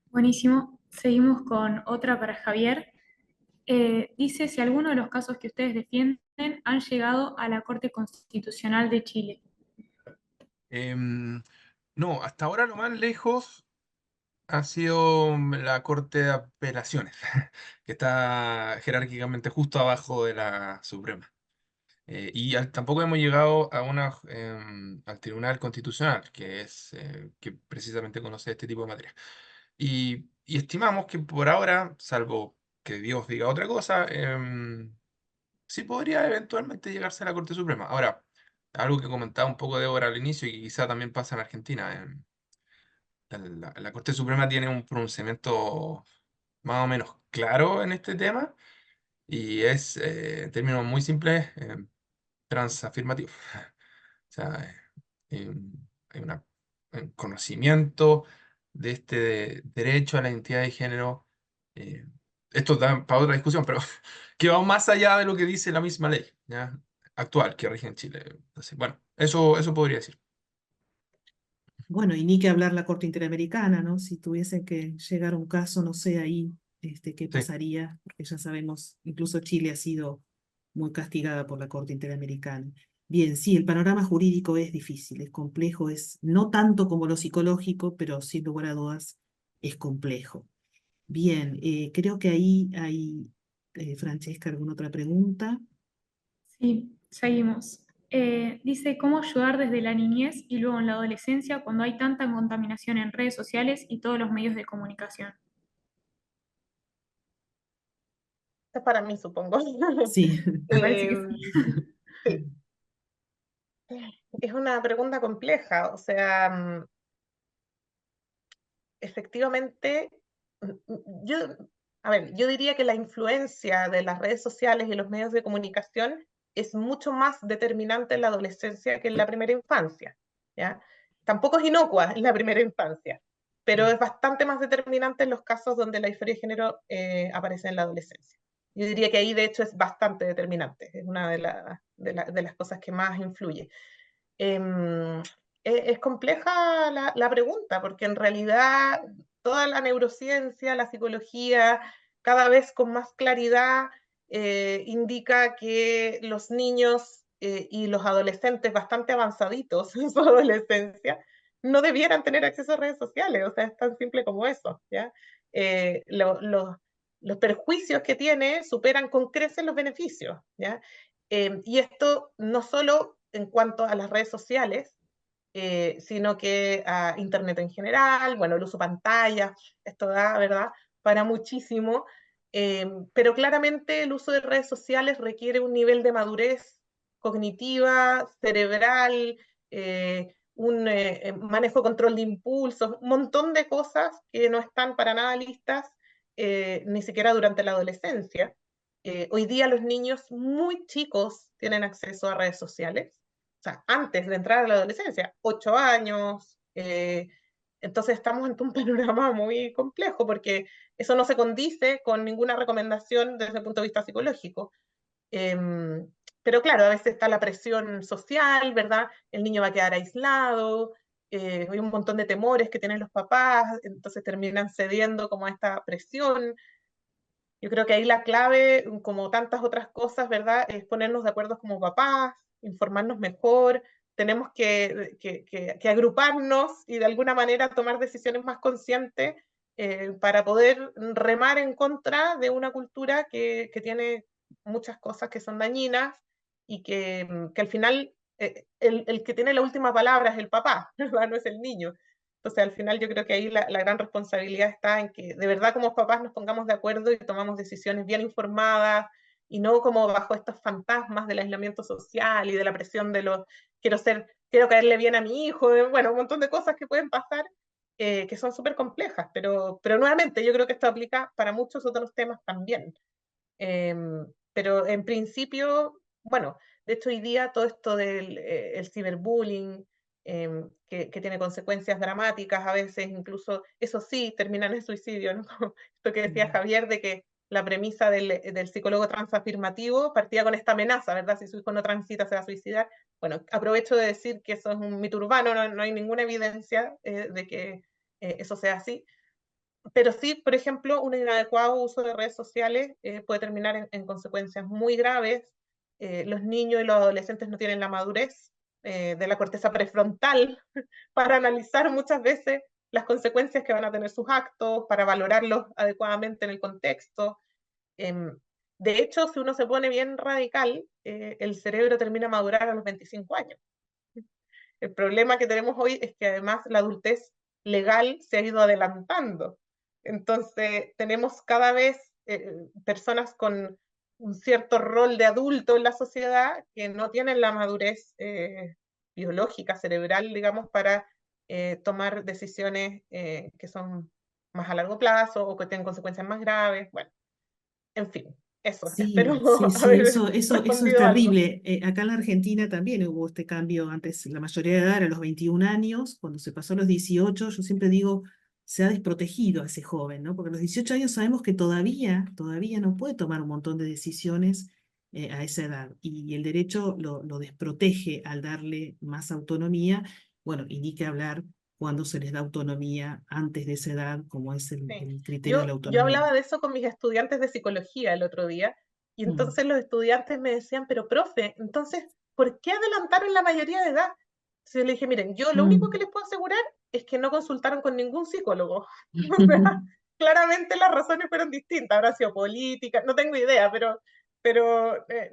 Buenísimo. Seguimos con otra para Javier. Dice si alguno de los casos que ustedes defienden han llegado a la Corte Constitucional de Chile. No, hasta ahora lo más lejos ha sido la Corte de Apelaciones, que está jerárquicamente justo abajo de la Suprema. Tampoco hemos llegado al Tribunal Constitucional, que precisamente conoce este tipo de materia. Y estimamos que por ahora, salvo que Dios diga otra cosa, sí podría eventualmente llegarse a la Corte Suprema. Ahora, algo que comentaba un poco Débora al inicio y que quizá también pasa en Argentina. La Corte Suprema tiene un pronunciamiento más o menos claro en este tema y es, en términos muy simples, transafirmativo. O sea, hay un conocimiento de este derecho a la identidad de género. eh, Esto da para otra discusión, pero que va más allá de lo que dice la misma ley, ¿ya? Actual que rige en Chile. Entonces, bueno, eso podría decir. Bueno, y ni que hablar la Corte Interamericana, ¿no? Si tuviese que llegar un caso, no sé ahí qué Sí. pasaría, porque ya sabemos, incluso Chile ha sido muy castigada por la Corte Interamericana. Bien, sí, el panorama jurídico es difícil, es complejo, es no tanto como lo psicológico, pero sin lugar a dudas es complejo. Bien, creo que ahí hay, Francesca, ¿alguna otra pregunta? Sí, seguimos. Dice, ¿cómo ayudar desde la niñez y luego en la adolescencia cuando hay tanta contaminación en redes sociales y todos los medios de comunicación? Esto es para mí, supongo. Sí. Me parece que Eh, sí. sí, es una pregunta compleja, o sea, efectivamente, yo, a ver, yo diría que la influencia de las redes sociales y los medios de comunicación es mucho más determinante en la adolescencia que en la primera infancia, ¿ya? Tampoco es inocua en la primera infancia, pero es bastante más determinante en los casos donde la disforia de género aparece en la adolescencia. Yo diría que ahí, de hecho, es bastante determinante, es una de las cosas que más influye. Em, es compleja la pregunta, porque en realidad toda la neurociencia, la psicología, cada vez con más claridad indica que los niños y los adolescentes bastante avanzaditos en su adolescencia no debieran tener acceso a redes sociales, o sea, es tan simple como eso, ¿ya? Los perjuicios que tiene superan con creces los beneficios, ¿ya? Y esto no solo en cuanto a las redes sociales, sino que a Internet en general, bueno, el uso de pantallas, esto da, ¿verdad?, para muchísimo, pero claramente el uso de redes sociales requiere un nivel de madurez cognitiva, cerebral, un manejo, control de impulsos, un montón de cosas que no están para nada listas, ni siquiera durante la adolescencia. Hoy día los niños muy chicos tienen acceso a redes sociales, o sea, antes de entrar a la adolescencia, 8 años. Entonces estamos en un panorama muy complejo porque eso no se condice con ninguna recomendación desde el punto de vista psicológico. Pero claro, a veces está la presión social, ¿verdad? El niño va a quedar aislado, hay un montón de temores que tienen los papás, entonces terminan cediendo como a esta presión. Yo creo que ahí la clave, como tantas otras cosas, ¿verdad? Es ponernos de acuerdo como papás, informarnos mejor, tenemos que agruparnos y de alguna manera tomar decisiones más conscientes para poder remar en contra de una cultura que tiene muchas cosas que son dañinas y que al final el que tiene la última palabra es el papá, ¿verdad? No es el niño. Entonces, al final yo creo que ahí la gran responsabilidad está en que de verdad como papás nos pongamos de acuerdo y tomamos decisiones bien informadas y no como bajo estos fantasmas del aislamiento social y de la presión de los quiero caerle bien a mi hijo, bueno, un montón de cosas que pueden pasar que son súper complejas, pero nuevamente yo creo que esto aplica para muchos otros temas también. Pero en principio, bueno, de hecho hoy día todo esto del el ciberbullying, que tiene consecuencias dramáticas a veces, incluso eso sí, terminan en suicidio, ¿no? Esto que decía Javier de que la premisa del psicólogo transafirmativo partía con esta amenaza, ¿verdad? Si su hijo no transita se va a suicidar. Bueno, aprovecho de decir que eso es un mito urbano, no hay ninguna evidencia de que eso sea así, pero sí, por ejemplo, un inadecuado uso de redes sociales puede terminar en consecuencias muy graves. Los niños y los adolescentes no tienen la madurez de la corteza prefrontal para analizar muchas veces las consecuencias que van a tener sus actos, para valorarlos adecuadamente en el contexto. De hecho, si uno se pone bien radical, el cerebro termina a madurar a los 25 años. El problema que tenemos hoy es que además la adultez legal se ha ido adelantando. Entonces, tenemos cada vez personas con un cierto rol de adulto en la sociedad que no tienen la madurez biológica, cerebral, digamos, para tomar decisiones que son más a largo plazo o que tienen consecuencias más graves. Bueno, en fin, eso. Espero Sí, sí, sí, haber eso es respondido algo. terrible. Acá en la Argentina también hubo este cambio. Antes la mayoría de edad era a los 21 años, cuando se pasó a los 18, yo siempre digo, se ha desprotegido a ese joven, ¿no? Porque a los 18 años sabemos que todavía no puede tomar un montón de decisiones a esa edad. Y el derecho lo desprotege al darle más autonomía. Bueno, y ni que hablar cuando se les da autonomía antes de esa edad, como es Sí. el criterio de la Yo autonomía. hablaba de eso con mis estudiantes de psicología el otro día, y Mm. entonces los estudiantes me decían, pero profe, entonces, ¿por qué adelantaron la mayoría de edad? Entonces yo le dije, miren, yo lo único que Mm. les puedo asegurar es que no consultaron con ningún psicólogo. O sea, claramente las razones fueron distintas, habrá sido política, no tengo idea, pero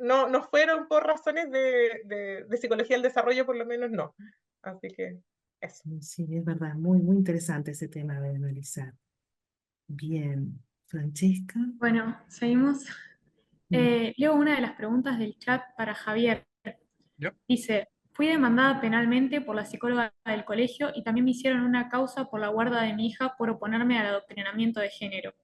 no fueron por razones de psicología del desarrollo, por lo menos no. Así que eso. Sí, sí, es verdad, muy, muy interesante ese tema de analizar. Bien, Francesca. Bueno, seguimos. Mm. Leo una de las preguntas del chat para Javier. ¿Ya? Dice, fui demandada penalmente por la psicóloga del colegio y también me hicieron una causa por la guarda de mi hija por oponerme al adoctrinamiento de género.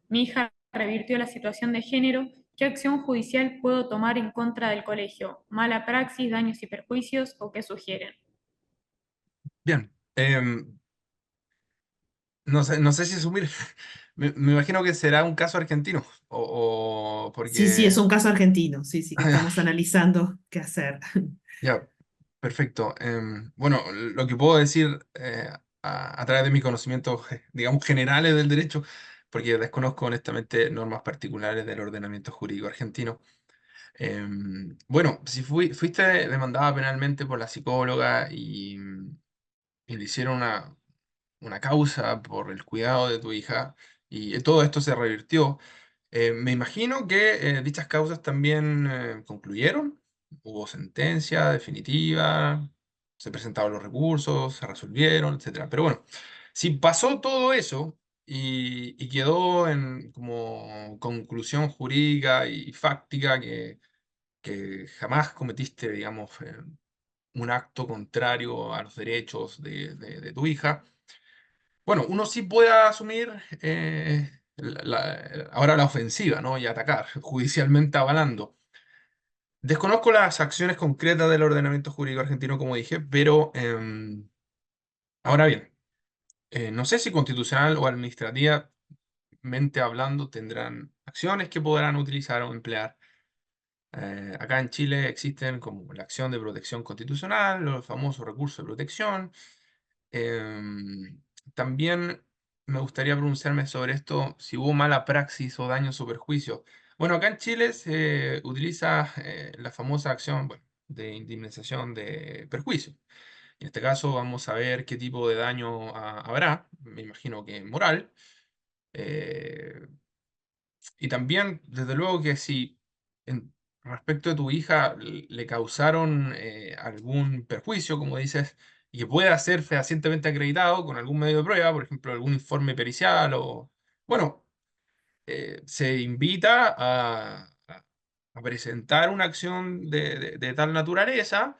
Mi hija revirtió la situación de género. ¿Qué acción judicial puedo tomar en contra del colegio? ¿Mala praxis, daños y perjuicios o qué sugieren? Bien. No sé si asumir. Me imagino que será un caso argentino. O Sí, sí, es porque. un caso argentino, sí, sí, que estamos analizando qué hacer. Ya, perfecto. Bueno, lo que puedo decir a través de mis conocimientos, digamos, generales del derecho, porque desconozco honestamente normas particulares del ordenamiento jurídico argentino. Bueno, si fuiste demandada penalmente por la psicóloga y le hicieron una causa por el cuidado de tu hija y todo esto se revirtió, me imagino que dichas causas también concluyeron, hubo sentencia definitiva, se presentaron los recursos, se resolvieron, etcétera. Pero bueno, si pasó todo eso y quedó en como conclusión jurídica y fáctica que jamás cometiste, digamos, un acto contrario a los derechos de tu hija, bueno, uno sí puede asumir ahora la ofensiva, ¿no? Y atacar, judicialmente avalando. Desconozco las acciones concretas del ordenamiento jurídico argentino, como dije, pero ahora bien, no sé si constitucional o administrativamente hablando tendrán acciones que podrán utilizar o emplear. Acá en Chile existen como la acción de protección constitucional, los famosos recursos de protección. Em, También me gustaría pronunciarme sobre esto, si hubo mala praxis o daños o perjuicios. Bueno, acá en Chile se utiliza la famosa acción, bueno, de indemnización de perjuicio. En este caso vamos a ver qué tipo de daño habrá, me imagino que moral. Eh, y también, desde luego que si respecto de tu hija le causaron algún perjuicio, como dices, y que pueda ser fehacientemente acreditado con algún medio de prueba, por ejemplo, algún informe pericial o, bueno, se invita a presentar una acción de tal naturaleza,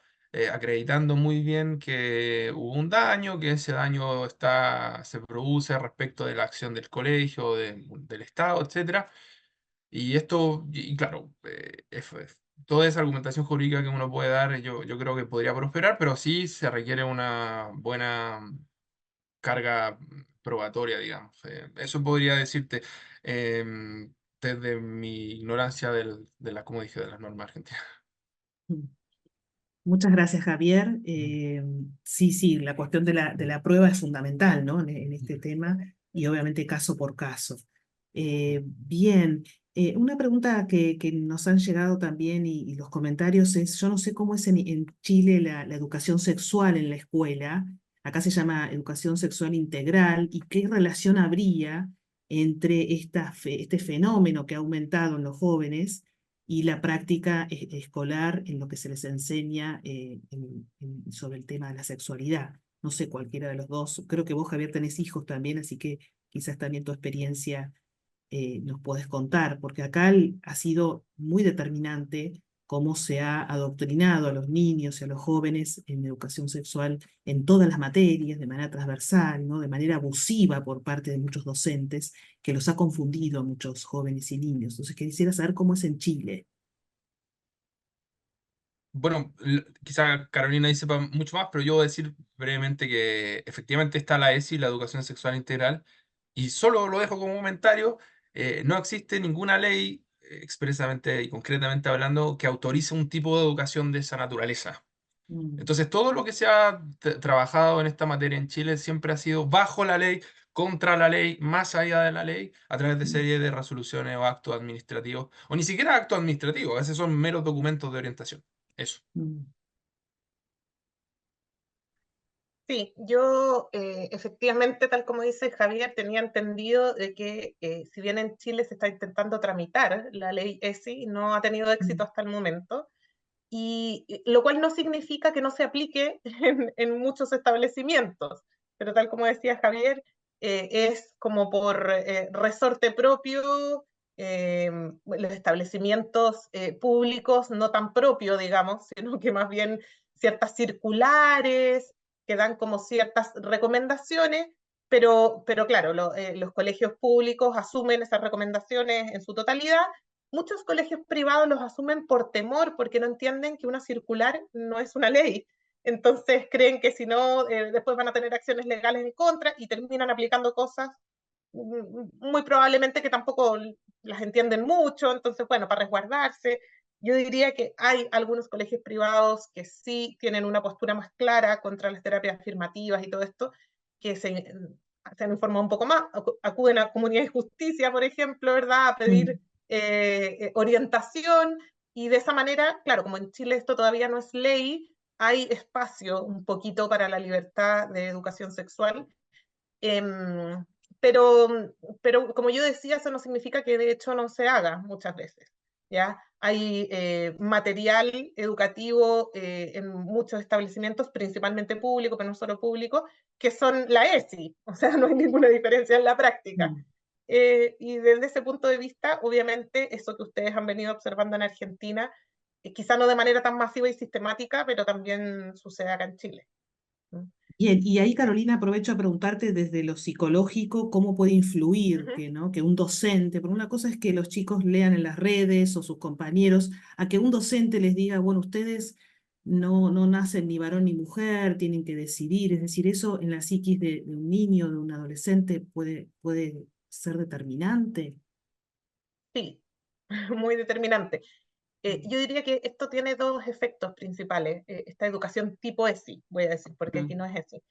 acreditando muy bien que hubo un daño, que ese daño se produce respecto de la acción del colegio, del Estado, etcétera. Y esto, y claro, toda esa argumentación jurídica que uno puede dar, yo creo que podría prosperar, pero sí se requiere una buena carga probatoria, digamos. Eso podría decirte desde mi ignorancia como dije, de las normas argentinas. Mm. Muchas gracias, Javier. Sí, sí, la cuestión de la prueba es fundamental, ¿no? En este tema y obviamente caso por caso. Bien, una pregunta que nos han llegado también y los comentarios es, yo no sé cómo es en Chile la educación sexual en la escuela. Acá se llama educación sexual integral y qué relación habría entre este fenómeno que ha aumentado en los jóvenes y la práctica escolar en lo que se les enseña sobre el tema de la sexualidad. No sé, cualquiera de los dos. Creo que vos, Javier, tenés hijos también, así que quizás también tu experiencia nos podés contar, porque acá ha sido muy determinante cómo se ha adoctrinado a los niños y a los jóvenes en educación sexual en todas las materias, de manera transversal, ¿no? De manera abusiva por parte de muchos docentes, que los ha confundido a muchos jóvenes y niños. Entonces, quisiera saber cómo es en Chile. Bueno, quizá Carolina ahí sepa mucho más, pero yo voy a decir brevemente que efectivamente está la ESI, la educación sexual integral, y solo lo dejo como comentario, no existe ninguna ley expresamente y concretamente hablando que autorice un tipo de educación de esa naturaleza. Mm, Entonces, todo lo que se ha trabajado en esta materia en Chile siempre ha sido bajo la ley, contra la ley, más allá de la ley, a través de mm, series de resoluciones o actos administrativos, o ni siquiera actos administrativos, a veces son meros documentos de orientación. Eso. mm, Sí, yo efectivamente, tal como dice Javier, tenía entendido de que si bien en Chile se está intentando tramitar la ley ESI, no ha tenido éxito mm, hasta el momento, y lo cual no significa que no se aplique en muchos establecimientos, pero tal como decía Javier, es como por resorte propio, los establecimientos públicos no tan propio, digamos, sino que más bien ciertas circulares que dan como ciertas recomendaciones, pero claro, los colegios públicos asumen esas recomendaciones en su totalidad. Muchos colegios privados los asumen por temor, porque no entienden que una circular no es una ley. Entonces creen que si no, después van a tener acciones legales en contra y terminan aplicando cosas muy probablemente que tampoco las entienden mucho. Entonces, bueno, para resguardarse, yo diría que hay algunos colegios privados que sí tienen una postura más clara contra las terapias afirmativas y todo esto, que se han informado un poco más, acuden a Comunidad y Justicia, por ejemplo, ¿verdad? A pedir mm, orientación, y de esa manera, claro, como en Chile esto todavía no es ley, hay espacio un poquito para la libertad de educación sexual. Eh, pero como yo decía, eso no significa que de hecho no se haga muchas veces. ¿Ya? Hay material educativo en muchos establecimientos, principalmente público, pero no solo público, que son la ESI, o sea, no hay ninguna diferencia en la práctica. mm. Y desde ese punto de vista, obviamente, eso que ustedes han venido observando en Argentina, quizá no de manera tan masiva y sistemática, pero también sucede acá en Chile. Bien, y ahí, Carolina, aprovecho a preguntarte desde lo psicológico cómo puede influir Ujú. que un docente, porque una cosa es que los chicos lean en las redes o sus compañeros, a que un docente les diga, bueno, ustedes no nacen ni varón ni mujer, tienen que decidir, es decir, eso en la psiquis de un niño, de un adolescente, puede ser determinante. Sí, muy determinante. Yo diría que esto tiene dos efectos principales, esta educación tipo ESI, voy a decir, porque aquí Mm, no es ESI.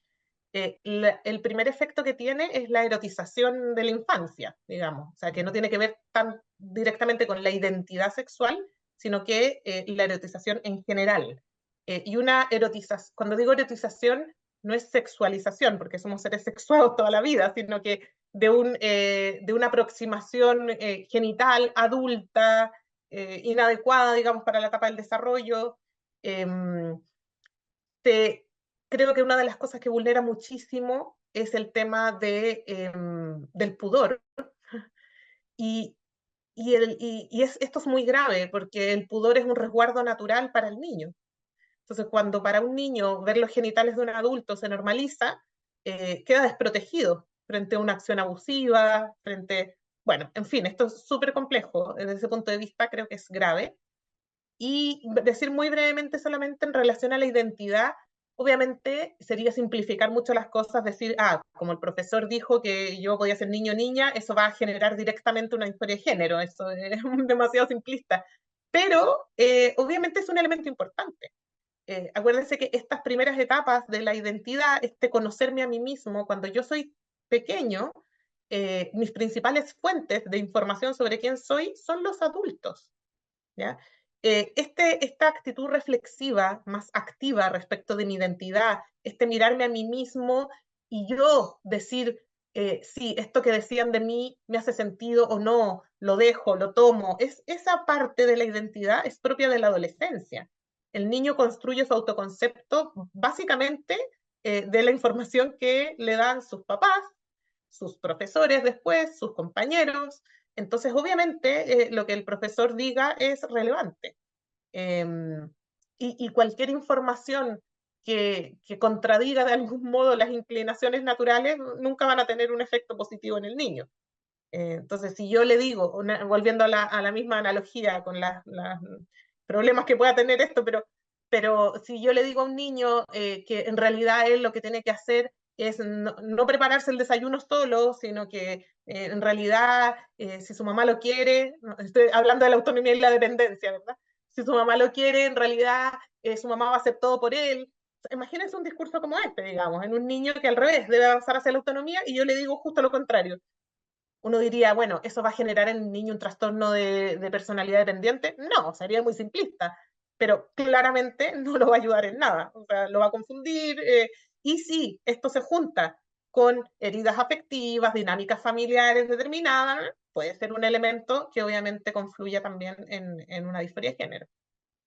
El primer efecto que tiene es la erotización de la infancia, digamos, o sea, que no tiene que ver tan directamente con la identidad sexual, sino que la erotización en general. Y una erotización, cuando digo erotización, no es sexualización, porque somos seres sexuados toda la vida, sino que de una aproximación genital adulta, inadecuada, digamos, para la etapa del desarrollo. em, te, Creo que una de las cosas que vulnera muchísimo es el tema del pudor. Y, esto es muy grave porque el pudor es un resguardo natural para el niño. Entonces, cuando para un niño ver los genitales de un adulto se normaliza, queda desprotegido frente a una acción abusiva, bueno, en fin, esto es súper complejo. Desde ese punto de vista creo que es grave. Y decir muy brevemente solamente en relación a la identidad, obviamente sería simplificar mucho las cosas, decir, como el profesor dijo que yo podía ser niño o niña, eso va a generar directamente una historia de género, eso es demasiado simplista. Pero obviamente es un elemento importante. Acuérdense que estas primeras etapas de la identidad, este conocerme a mí mismo, cuando yo soy pequeño, mis principales fuentes de información sobre quién soy son los adultos. ¿Ya? Esta actitud reflexiva, más activa respecto de mi identidad, este mirarme a mí mismo y yo decir, sí, esto que decían de mí me hace sentido o no, lo dejo, lo tomo, esa parte de la identidad es propia de la adolescencia. El niño construye su autoconcepto básicamente de la información que le dan sus papás, sus profesores después, sus compañeros. Entonces, obviamente, lo que el profesor diga es relevante. Eh, y cualquier información que contradiga de algún modo las inclinaciones naturales nunca van a tener un efecto positivo en el niño. Entonces, si yo le digo, volviendo a la misma analogía con los problemas que pueda tener esto, pero si yo le digo a un niño que en realidad él lo que tiene que hacer es no prepararse el desayuno solo, sino que en realidad, si su mamá lo quiere, estoy hablando de la autonomía y la dependencia, ¿verdad? Si su mamá lo quiere, en realidad su mamá va a hacer todo por él. Imagínense un discurso como este, digamos, en un niño que al revés debe avanzar hacia la autonomía y yo le digo justo lo contrario. Uno diría, bueno, ¿eso va a generar en el niño un trastorno de personalidad dependiente? No, sería muy simplista, pero claramente no lo va a ayudar en nada, o sea, lo va a confundir. Y si esto se junta con heridas afectivas, dinámicas familiares determinadas, puede ser un elemento que obviamente confluya también en una disforia de género,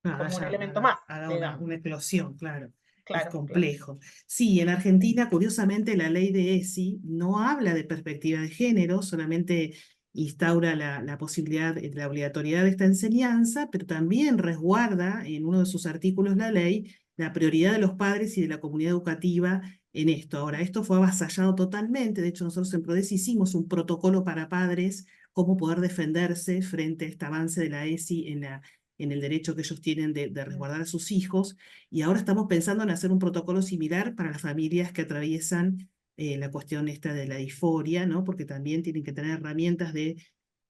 como un elemento más, Haga digamos. una eclosión, claro. Es Claro, claro. complejo. Sí, en Argentina, curiosamente, la ley de ESI no habla de perspectiva de género, solamente instaura la posibilidad, la obligatoriedad de esta enseñanza, pero también resguarda en uno de sus artículos la ley la prioridad de los padres y de la comunidad educativa en esto. Ahora, esto fue avasallado totalmente. De hecho, nosotros en PRODES hicimos un protocolo para padres, cómo poder defenderse frente a este avance de la ESI en el derecho que ellos tienen de resguardar a sus hijos, y ahora estamos pensando en hacer un protocolo similar para las familias que atraviesan la cuestión esta de la disforia, ¿no? Porque también tienen que tener herramientas de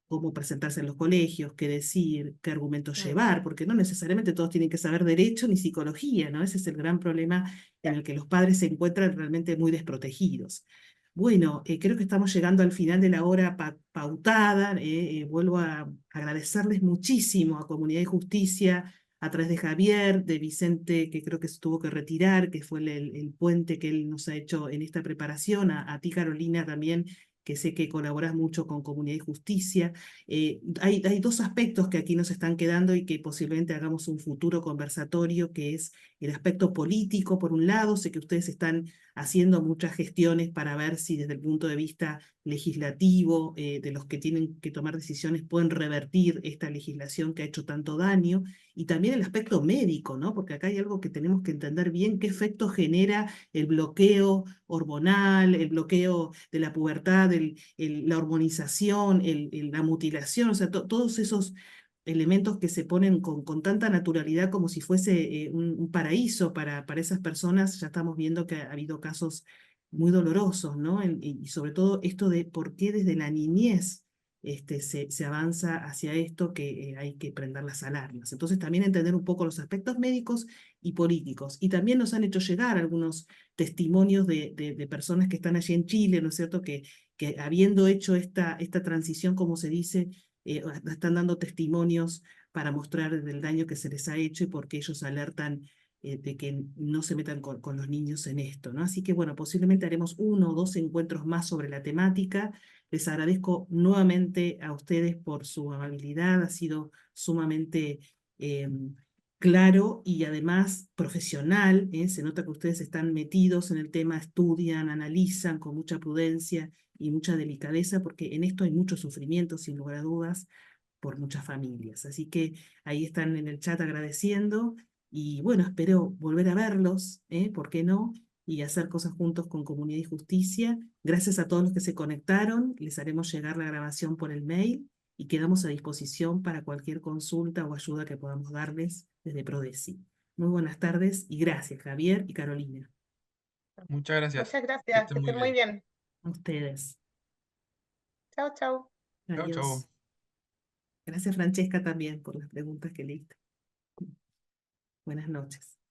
cómo presentarse en los colegios, qué decir, qué argumentos Mm, llevar, porque no necesariamente todos tienen que saber derecho ni psicología, ¿no? Ese es el gran problema en ya. el que los padres se encuentran realmente muy desprotegidos. Bueno, creo que estamos llegando al final de la hora pautada. Vuelvo a agradecerles muchísimo a Comunidad y Justicia, a través de Javier, de Vicente, que creo que se tuvo que retirar, que fue el puente que él nos ha hecho en esta preparación, a ti, Carolina, también, que sé que colaborás mucho con Comunidad y Justicia. Hay dos aspectos que aquí nos están quedando y que posiblemente hagamos un futuro conversatorio, que es el aspecto político, por un lado. Sé que ustedes están haciendo muchas gestiones para ver si desde el punto de vista legislativo, de los que tienen que tomar decisiones, pueden revertir esta legislación que ha hecho tanto daño. Y también el aspecto médico, ¿no? Porque acá hay algo que tenemos que entender bien, qué efecto genera el bloqueo hormonal, el bloqueo de la pubertad, la hormonización, la mutilación, o sea, todos esos elementos que se ponen con tanta naturalidad como si fuese un paraíso para esas personas. Ya estamos viendo que ha habido casos muy dolorosos, ¿no? Y sobre todo esto de por qué desde la niñez se avanza hacia esto, que hay que prender las alarmas. Entonces también entender un poco los aspectos médicos y políticos. Y también nos han hecho llegar algunos testimonios de personas que están allí en Chile, ¿no es cierto?, que habiendo hecho esta transición, como se dice, están dando testimonios para mostrar el daño que se les ha hecho y por qué ellos alertan de que no se metan con los niños en esto, ¿no? Así que bueno, posiblemente haremos 1 o 2 encuentros más sobre la temática. Les agradezco nuevamente a ustedes por su amabilidad, ha sido sumamente claro y además profesional, ¿eh? Se nota que ustedes están metidos en el tema, estudian, analizan con mucha prudencia y mucha delicadeza, porque en esto hay mucho sufrimiento, sin lugar a dudas, por muchas familias. Así que ahí están en el chat agradeciendo y bueno, espero volver a verlos, ¿por qué no? Y hacer cosas juntos con Comunidad y Justicia. Gracias a todos los que se conectaron, les haremos llegar la grabación por el mail y quedamos a disposición para cualquier consulta o ayuda que podamos darles desde Prodesi. Muy buenas tardes y gracias, Javier y Carolina. Muchas gracias. Muchas Que gracias, estén que muy estén muy bien. bien. A ustedes. Chao, chao. Chao, Adiós. chao. Gracias, Francesca, también por las preguntas que leíste. Buenas noches.